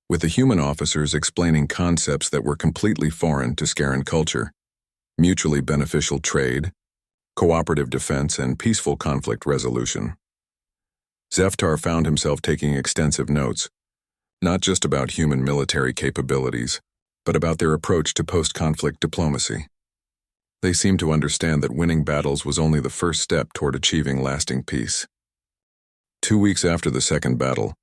with the human officers explaining concepts that were completely foreign to Scaran culture: mutually beneficial trade, cooperative defense, and peaceful conflict resolution. Zeftar found himself taking extensive notes, not just about human military capabilities, but about their approach to post-conflict diplomacy. They seemed to understand that winning battles was only the first step toward achieving lasting peace. 2 weeks after the second battle,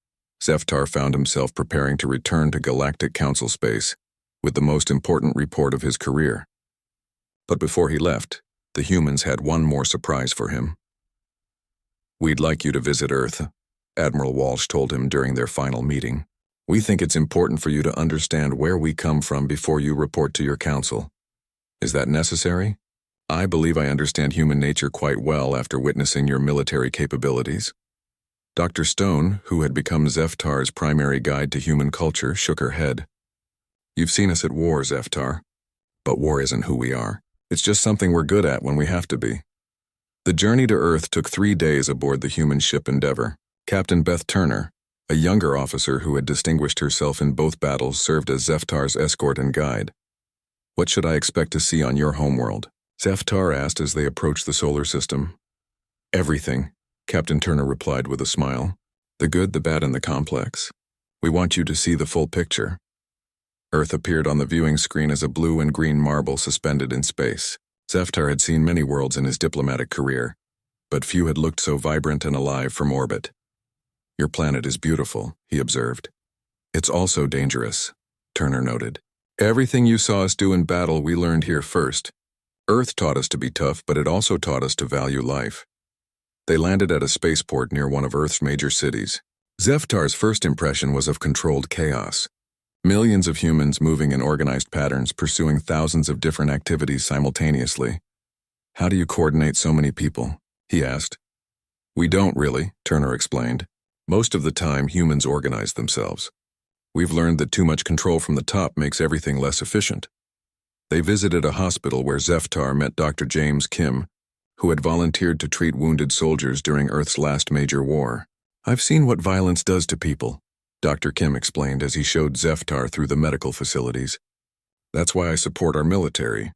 Zeftar found himself preparing to return to Galactic Council space with the most important report of his career. But before he left, the humans had one more surprise for him. We'd like you to visit Earth, Admiral Walsh told him during their final meeting. We think it's important for you to understand where we come from before you report to your council. Is that necessary? I believe I understand human nature quite well after witnessing your military capabilities. Dr. Stone, who had become Zeftar's primary guide to human culture, shook her head. You've seen us at war, Zeftar. But war isn't who we are. It's just something we're good at when we have to be. The journey to Earth took 3 days aboard the human ship Endeavour. Captain Beth Turner, a younger officer who had distinguished herself in both battles, served as Zeftar's escort and guide. What should I expect to see on your homeworld? Zeftar asked as they approached the solar system. Everything, Captain Turner replied with a smile. The good, the bad, and the complex. We want you to see the full picture. Earth appeared on the viewing screen as a blue and green marble suspended in space. Zeftar had seen many worlds in his diplomatic career, but few had looked so vibrant and alive from orbit. Your planet is beautiful, he observed. It's also dangerous, Turner noted. Everything you saw us do in battle we learned here first. Earth taught us to be tough, but it also taught us to value life. They landed at a spaceport near one of Earth's major cities. Zeftar's first impression was of controlled chaos. Millions of humans moving in organized patterns, pursuing thousands of different activities simultaneously. "How do you coordinate so many people?" he asked. "We don't really," Turner explained. "Most of the time, humans organize themselves. We've learned that too much control from the top makes everything less efficient." They visited a hospital where Zeftar met Dr. James Kim, who had volunteered to treat wounded soldiers during Earth's last major war. "I've seen what violence does to people," Dr. Kim explained as he showed Zeftar through the medical facilities. "That's why I support our military.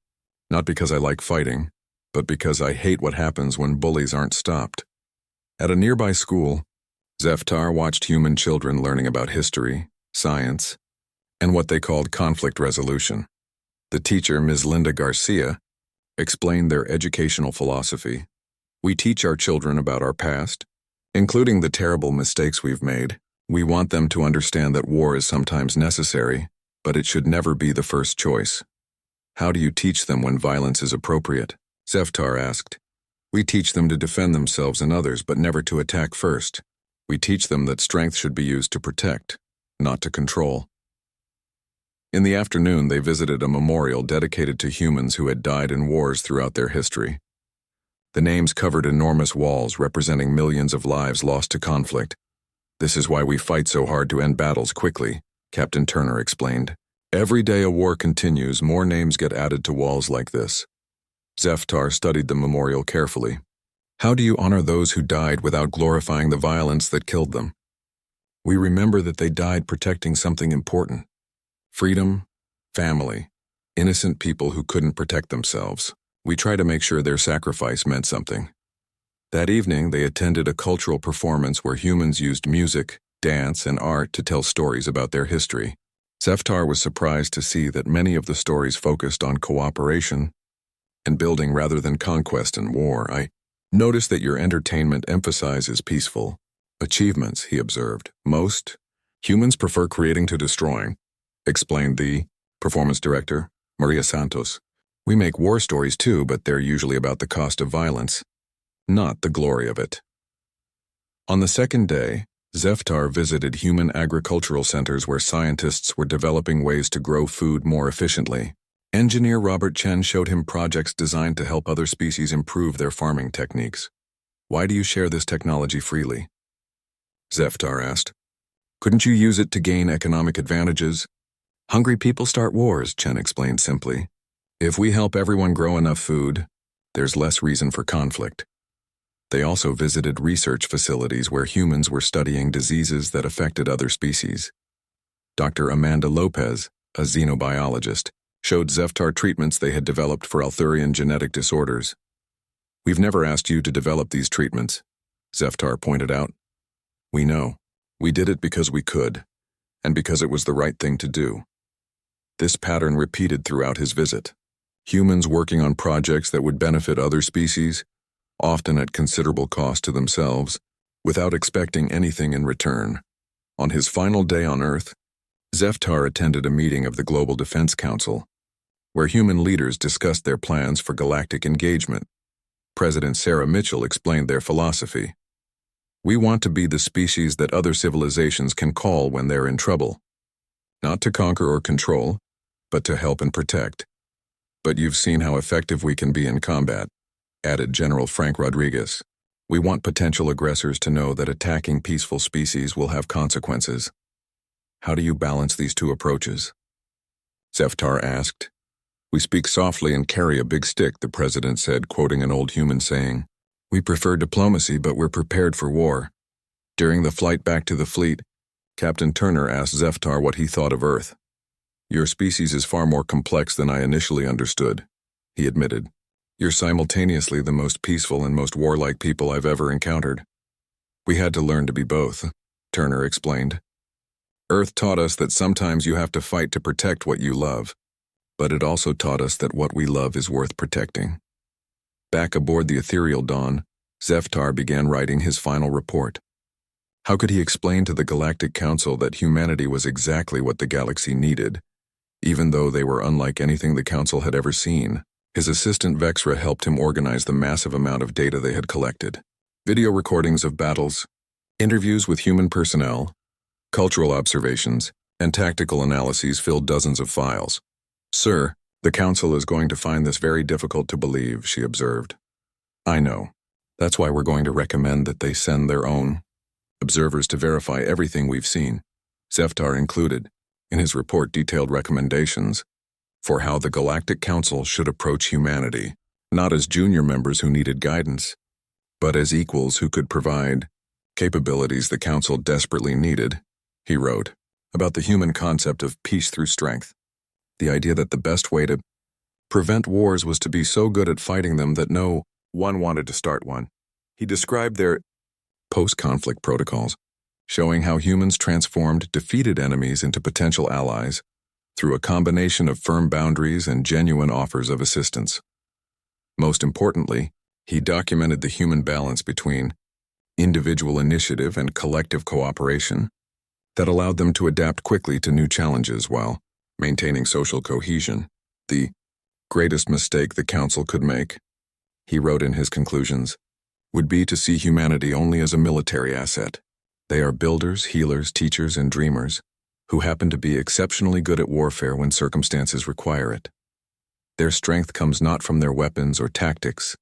Not because I like fighting, but because I hate what happens when bullies aren't stopped." At a nearby school, Zeftar watched human children learning about history, science, and what they called conflict resolution. The teacher, Ms. Linda Garcia, explained their educational philosophy. "We teach our children about our past, including the terrible mistakes we've made. We want them to understand that war is sometimes necessary, but it should never be the first choice." "How do you teach them when violence is appropriate?" Zeftar asked. "We teach them to defend themselves and others, but never to attack first. We teach them that strength should be used to protect, not to control." In the afternoon, they visited a memorial dedicated to humans who had died in wars throughout their history. The names covered enormous walls representing millions of lives lost to conflict. "This is why we fight so hard to end battles quickly," Captain Turner explained. "Every day a war continues, more names get added to walls like this." Zeftar studied the memorial carefully. "How do you honor those who died without glorifying the violence that killed them?" "We remember that they died protecting something important. Freedom, family, innocent people who couldn't protect themselves. We try to make sure their sacrifice meant something." That evening, they attended a cultural performance where humans used music, dance, and art to tell stories about their history. Zeftar was surprised to see that many of the stories focused on cooperation and building rather than conquest and war. "I noticed that your entertainment emphasizes peaceful achievements," he observed. "Most humans prefer creating to destroying," explained the performance director, Maria Santos. "We make war stories too, but they're usually about the cost of violence, not the glory of it." On the second day, Zeftar visited human agricultural centers where scientists were developing ways to grow food more efficiently. Engineer Robert Chen showed him projects designed to help other species improve their farming techniques. "Why do you share this technology freely?" Zeftar asked. "Couldn't you use it to gain economic advantages?" "Hungry people start wars," Chen explained simply. "If we help everyone grow enough food, there's less reason for conflict." They also visited research facilities where humans were studying diseases that affected other species. Dr. Amanda Lopez, a xenobiologist, showed Zeftar treatments they had developed for Arthurian genetic disorders. "We've never asked you to develop these treatments," Zeftar pointed out. "We know. We did it because we could, and because it was the right thing to do." This pattern repeated throughout his visit. Humans working on projects that would benefit other species, often at considerable cost to themselves, without expecting anything in return. On his final day on Earth, Zeftar attended a meeting of the Global Defense Council, where human leaders discussed their plans for galactic engagement. President Sarah Mitchell explained their philosophy. "We want to be the species that other civilizations can call when they're in trouble. Not to conquer or control, but to help and protect. But you've seen how effective we can be in combat," added General Frank Rodriguez. "We want potential aggressors to know that attacking peaceful species will have consequences." "How do you balance these two approaches?" Zeftar asked. "We speak softly and carry a big stick," the president said, quoting an old human saying. "We prefer diplomacy, but we're prepared for war." During the flight back to the fleet, Captain Turner asked Zeftar what he thought of Earth. "Your species is far more complex than I initially understood," he admitted. "You're simultaneously the most peaceful and most warlike people I've ever encountered." "We had to learn to be both," Turner explained. "Earth taught us that sometimes you have to fight to protect what you love, but it also taught us that what we love is worth protecting." Back aboard the ethereal Dawn, Zeftar began writing his final report. How could he explain to the Galactic Council that humanity was exactly what the galaxy needed, even though they were unlike anything the Council had ever seen? His assistant Vexra helped him organize the massive amount of data they had collected. video recordings of battles, interviews with human personnel, cultural observations, and tactical analyses filled dozens of files. "Sir, the Council is going to find this very difficult to believe," she observed. "I know. That's why we're going to recommend that they send their own observers to verify everything we've seen." Zeftar included, in his report, detailed recommendations for how the Galactic Council should approach humanity, not as junior members who needed guidance, but as equals who could provide capabilities the Council desperately needed. He wrote about the human concept of peace through strength, the idea that the best way to prevent wars was to be so good at fighting them that no one wanted to start one. He described their post-conflict protocols, showing how humans transformed defeated enemies into potential allies through a combination of firm boundaries and genuine offers of assistance. Most importantly, he documented the human balance between individual initiative and collective cooperation that allowed them to adapt quickly to new challenges while maintaining social cohesion. "The greatest mistake the Council could make," he wrote in his conclusions, "would be to see humanity only as a military asset. They are builders, healers, teachers, and dreamers who happen to be exceptionally good at warfare when circumstances require it. Their strength comes not from their weapons or tactics,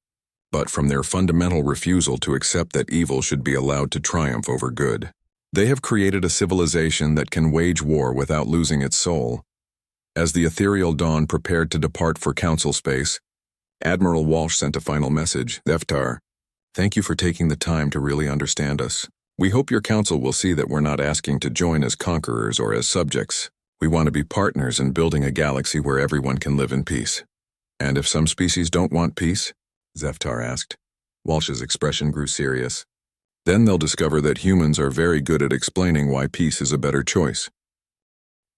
but from their fundamental refusal to accept that evil should be allowed to triumph over good. They have created a civilization that can wage war without losing its soul." As the ethereal dawn prepared to depart for Council space, Admiral Walsh sent a final message. "Zeftar, thank you for taking the time to really understand us. We hope your Council will see that we're not asking to join as conquerors or as subjects. We want to be partners in building a galaxy where everyone can live in peace." "And if some species don't want peace?" Zeftar asked. Walsh's expression grew serious. "Then they'll discover that humans are very good at explaining why peace is a better choice."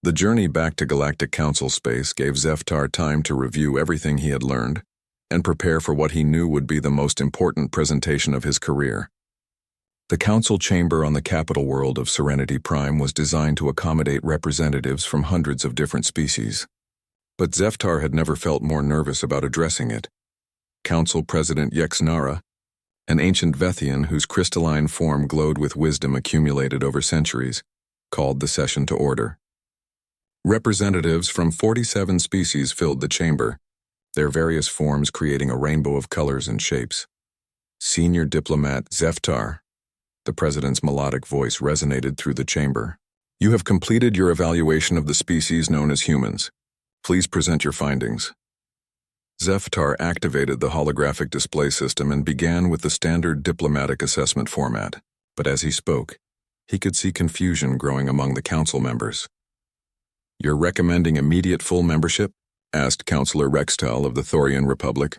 The journey back to Galactic Council space gave Zeftar time to review everything he had learned and prepare for what he knew would be the most important presentation of his career. The Council chamber on the capital world of Serenity Prime was designed to accommodate representatives from hundreds of different species. But Zeftar had never felt more nervous about addressing it. Council President Yexnara, an ancient Vethian whose crystalline form glowed with wisdom accumulated over centuries, called the session to order. Representatives from 47 species filled the chamber, their various forms creating a rainbow of colors and shapes. "Senior Diplomat Zeftar," the president's melodic voice resonated through the chamber. "You have completed your evaluation of the species known as humans. Please present your findings." Zeftar activated the holographic display system and began with the standard diplomatic assessment format. But as he spoke, he could see confusion growing among the Council members. "You're recommending immediate full membership?" asked Councillor Rextal of the Thorian Republic.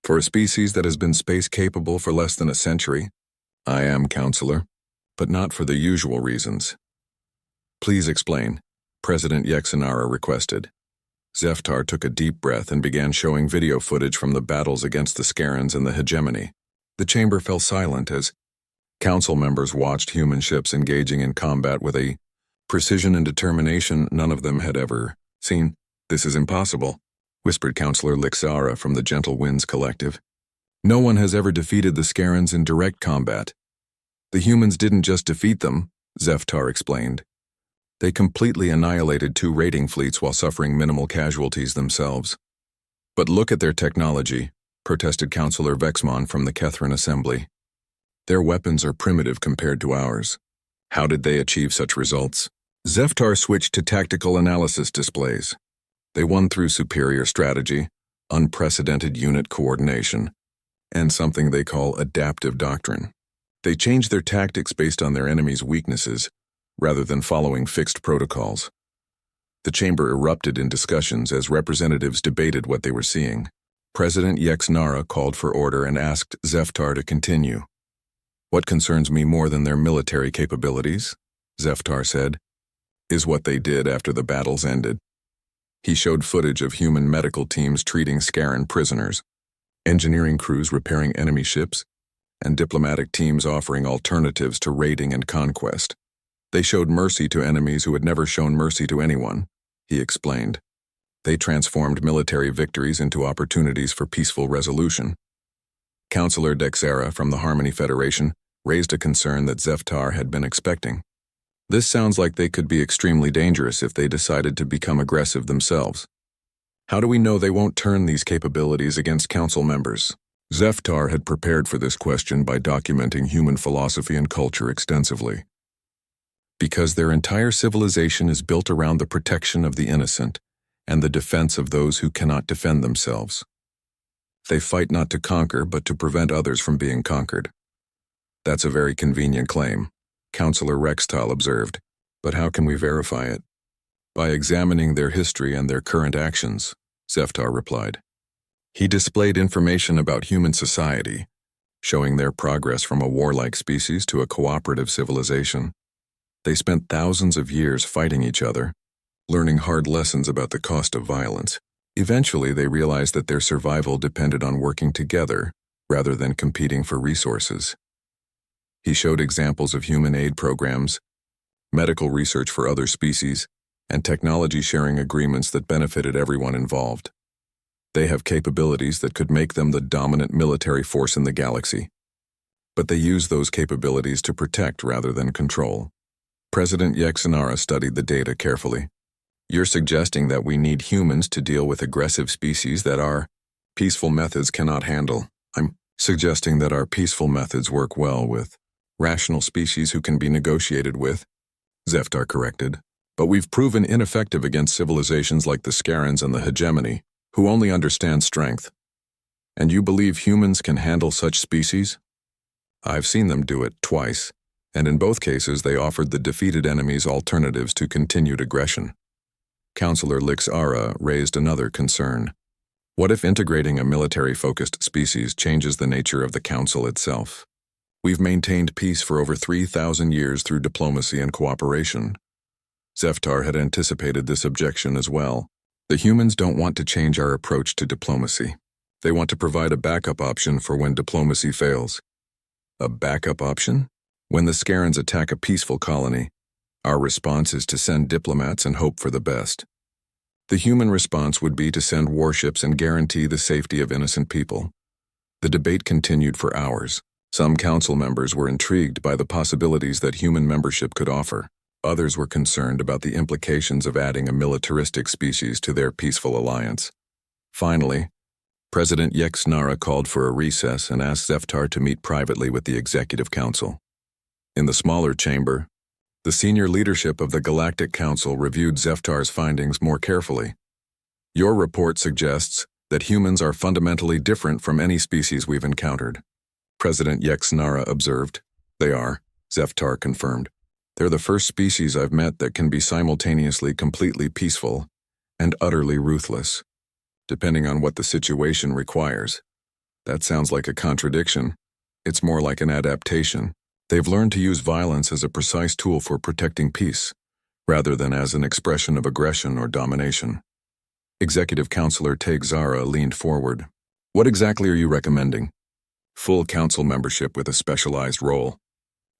"For a species that has been space-capable for less than a century?" "I am, Councillor, but not for the usual reasons." "Please explain," President Yexnara requested. Zeftar took a deep breath and began showing video footage from the battles against the Scarans and the Hegemony. The chamber fell silent as Council members watched human ships engaging in combat with a precision and determination none of them had ever seen. "This is impossible," whispered Councillor Lixara from the Gentle Winds Collective. "No one has ever defeated the Scarans in direct combat. The humans didn't just defeat them," Zeftar explained. "They completely annihilated 2 raiding fleets while suffering minimal casualties themselves." "But look at their technology," protested Councillor Vexmon from the Kethran Assembly. "Their weapons are primitive compared to ours. How did they achieve such results?" Zeftar switched to tactical analysis displays. "They won through superior strategy, unprecedented unit coordination, and something they call adaptive doctrine. They changed their tactics based on their enemy's weaknesses, rather than following fixed protocols." The chamber erupted in discussions as representatives debated what they were seeing. President Yexnara called for order and asked Zeftar to continue. "What concerns me more than their military capabilities," Zeftar said, "is what they did after the battles ended." He showed footage of human medical teams treating Scaran prisoners, engineering crews repairing enemy ships, and diplomatic teams offering alternatives to raiding and conquest. "They showed mercy to enemies who had never shown mercy to anyone," he explained. "They transformed military victories into opportunities for peaceful resolution." Counselor Dexera from the Harmony Federation raised a concern that Zeftar had been expecting. This sounds like they could be extremely dangerous if they decided to become aggressive themselves. How do we know they won't turn these capabilities against council members? Zeftar had prepared for this question by documenting human philosophy and culture extensively. Because their entire civilization is built around the protection of the innocent and the defense of those who cannot defend themselves. They fight not to conquer, but to prevent others from being conquered. That's a very convenient claim, Counselor Rextile observed, but how can we verify it? By examining their history and their current actions, Zeftar replied. He displayed information about human society, showing their progress from a warlike species to a cooperative civilization. They spent thousands of years fighting each other, learning hard lessons about the cost of violence. Eventually, they realized that their survival depended on working together rather than competing for resources. He showed examples of human aid programs, medical research for other species, and technology sharing agreements that benefited everyone involved. They have capabilities that could make them the dominant military force in the galaxy. But they use those capabilities to protect rather than control. President Yexinara studied the data carefully. You're suggesting that we need humans to deal with aggressive species that our peaceful methods cannot handle. I'm suggesting that our peaceful methods work well with rational species who can be negotiated with, Zeftar corrected. But we've proven ineffective against civilizations like the Scarans and the Hegemony, who only understand strength. And you believe humans can handle such species? I've seen them do it twice, and in both cases they offered the defeated enemies alternatives to continued aggression. Counselor Lixara raised another concern. What if integrating a military-focused species changes the nature of the Council itself? We've maintained peace for over 3,000 years through diplomacy and cooperation. Zeftar had anticipated this objection as well. The humans don't want to change our approach to diplomacy. They want to provide a backup option for when diplomacy fails. A backup option? When the Scarans attack a peaceful colony, our response is to send diplomats and hope for the best. The human response would be to send warships and guarantee the safety of innocent people. The debate continued for hours. Some council members were intrigued by the possibilities that human membership could offer. Others were concerned about the implications of adding a militaristic species to their peaceful alliance. Finally, President Yexnara called for a recess and asked Zeftar to meet privately with the Executive Council. In the smaller chamber, the senior leadership of the Galactic Council reviewed Zeftar's findings more carefully. Your report suggests that humans are fundamentally different from any species we've encountered, President Yexnara observed. They are, Zeftar confirmed. They're the first species I've met that can be simultaneously completely peaceful and utterly ruthless, depending on what the situation requires. That sounds like a contradiction. It's more like an adaptation. They've learned to use violence as a precise tool for protecting peace, rather than as an expression of aggression or domination. Executive Counselor Tegzara leaned forward. What exactly are you recommending? Full council membership with a specialized role.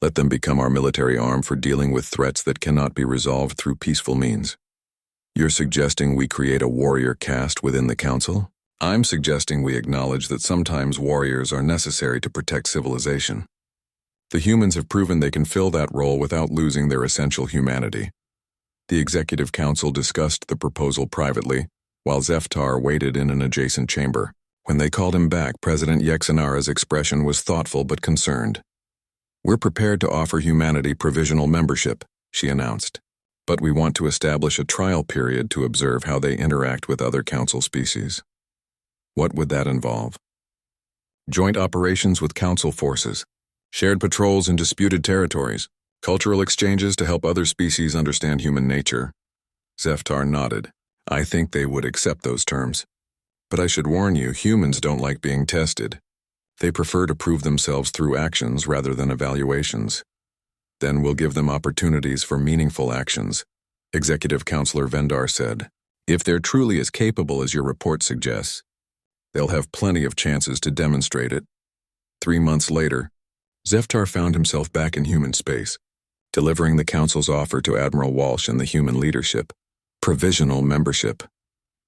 Let them become our military arm for dealing with threats that cannot be resolved through peaceful means. You're suggesting we create a warrior caste within the council? I'm suggesting we acknowledge that sometimes warriors are necessary to protect civilization. The humans have proven they can fill that role without losing their essential humanity. The Executive Council discussed the proposal privately, while Zeftar waited in an adjacent chamber. When they called him back, President Yexinara's expression was thoughtful but concerned. We're prepared to offer humanity provisional membership, she announced, but we want to establish a trial period to observe how they interact with other council species. What would that involve? Joint operations with council forces, shared patrols in disputed territories, cultural exchanges to help other species understand human nature. Zeftar nodded. I think they would accept those terms. But I should warn you, humans don't like being tested. They prefer to prove themselves through actions rather than evaluations. Then we'll give them opportunities for meaningful actions, Executive Counselor Vendar said. If they're truly as capable as your report suggests, they'll have plenty of chances to demonstrate it. 3 months later, Zeftar found himself back in human space, delivering the Council's offer to Admiral Walsh and the human leadership. Provisional membership.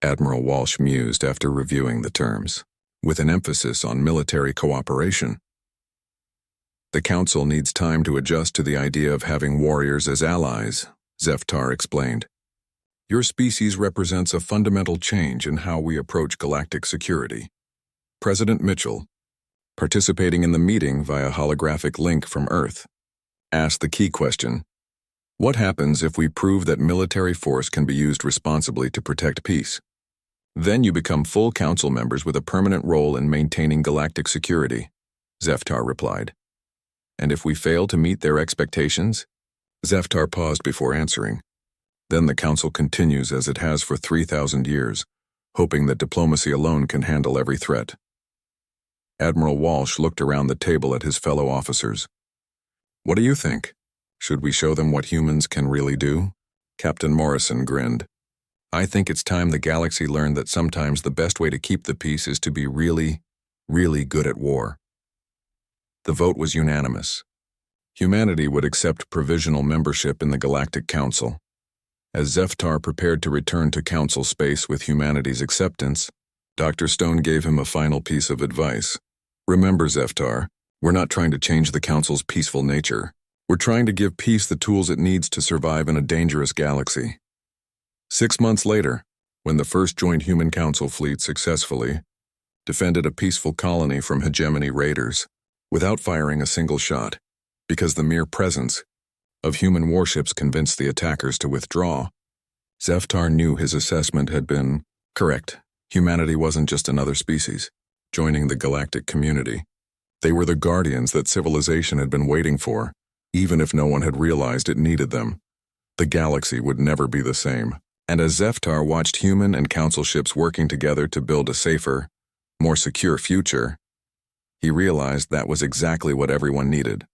Admiral Walsh mused after reviewing the terms. with an emphasis on military cooperation. The Council needs time to adjust to the idea of having warriors as allies, Zeftar explained. Your species represents a fundamental change in how we approach galactic security. President Mitchell, participating in the meeting via holographic link from Earth, asked the key question: what happens if we prove that military force can be used responsibly to protect peace? Then you become full council members with a permanent role in maintaining galactic security, Zeftar replied. And if we fail to meet their expectations? Zeftar paused before answering. Then the council continues as it has for 3,000 years, hoping that diplomacy alone can handle every threat. Admiral Walsh looked around the table at his fellow officers. What do you think? Should we show them what humans can really do? Captain Morrison grinned. I think it's time the galaxy learned that sometimes the best way to keep the peace is to be really, really good at war. The vote was unanimous. Humanity would accept provisional membership in the Galactic Council. As Zeftar prepared to return to Council space with humanity's acceptance, Dr. Stone gave him a final piece of advice. Remember, Zeftar, we're not trying to change the Council's peaceful nature. We're trying to give peace the tools it needs to survive in a dangerous galaxy. 6 months later, when the first joint Human Council fleet successfully defended a peaceful colony from hegemony raiders, without firing a single shot, because the mere presence of human warships convinced the attackers to withdraw, Zeftar knew his assessment had been correct. Humanity wasn't just another species joining the galactic community. They were the guardians that civilization had been waiting for, even if no one had realized it needed them. The galaxy would never be the same. And as Zeftar watched human and council ships working together to build a safer, more secure future, he realized that was exactly what everyone needed.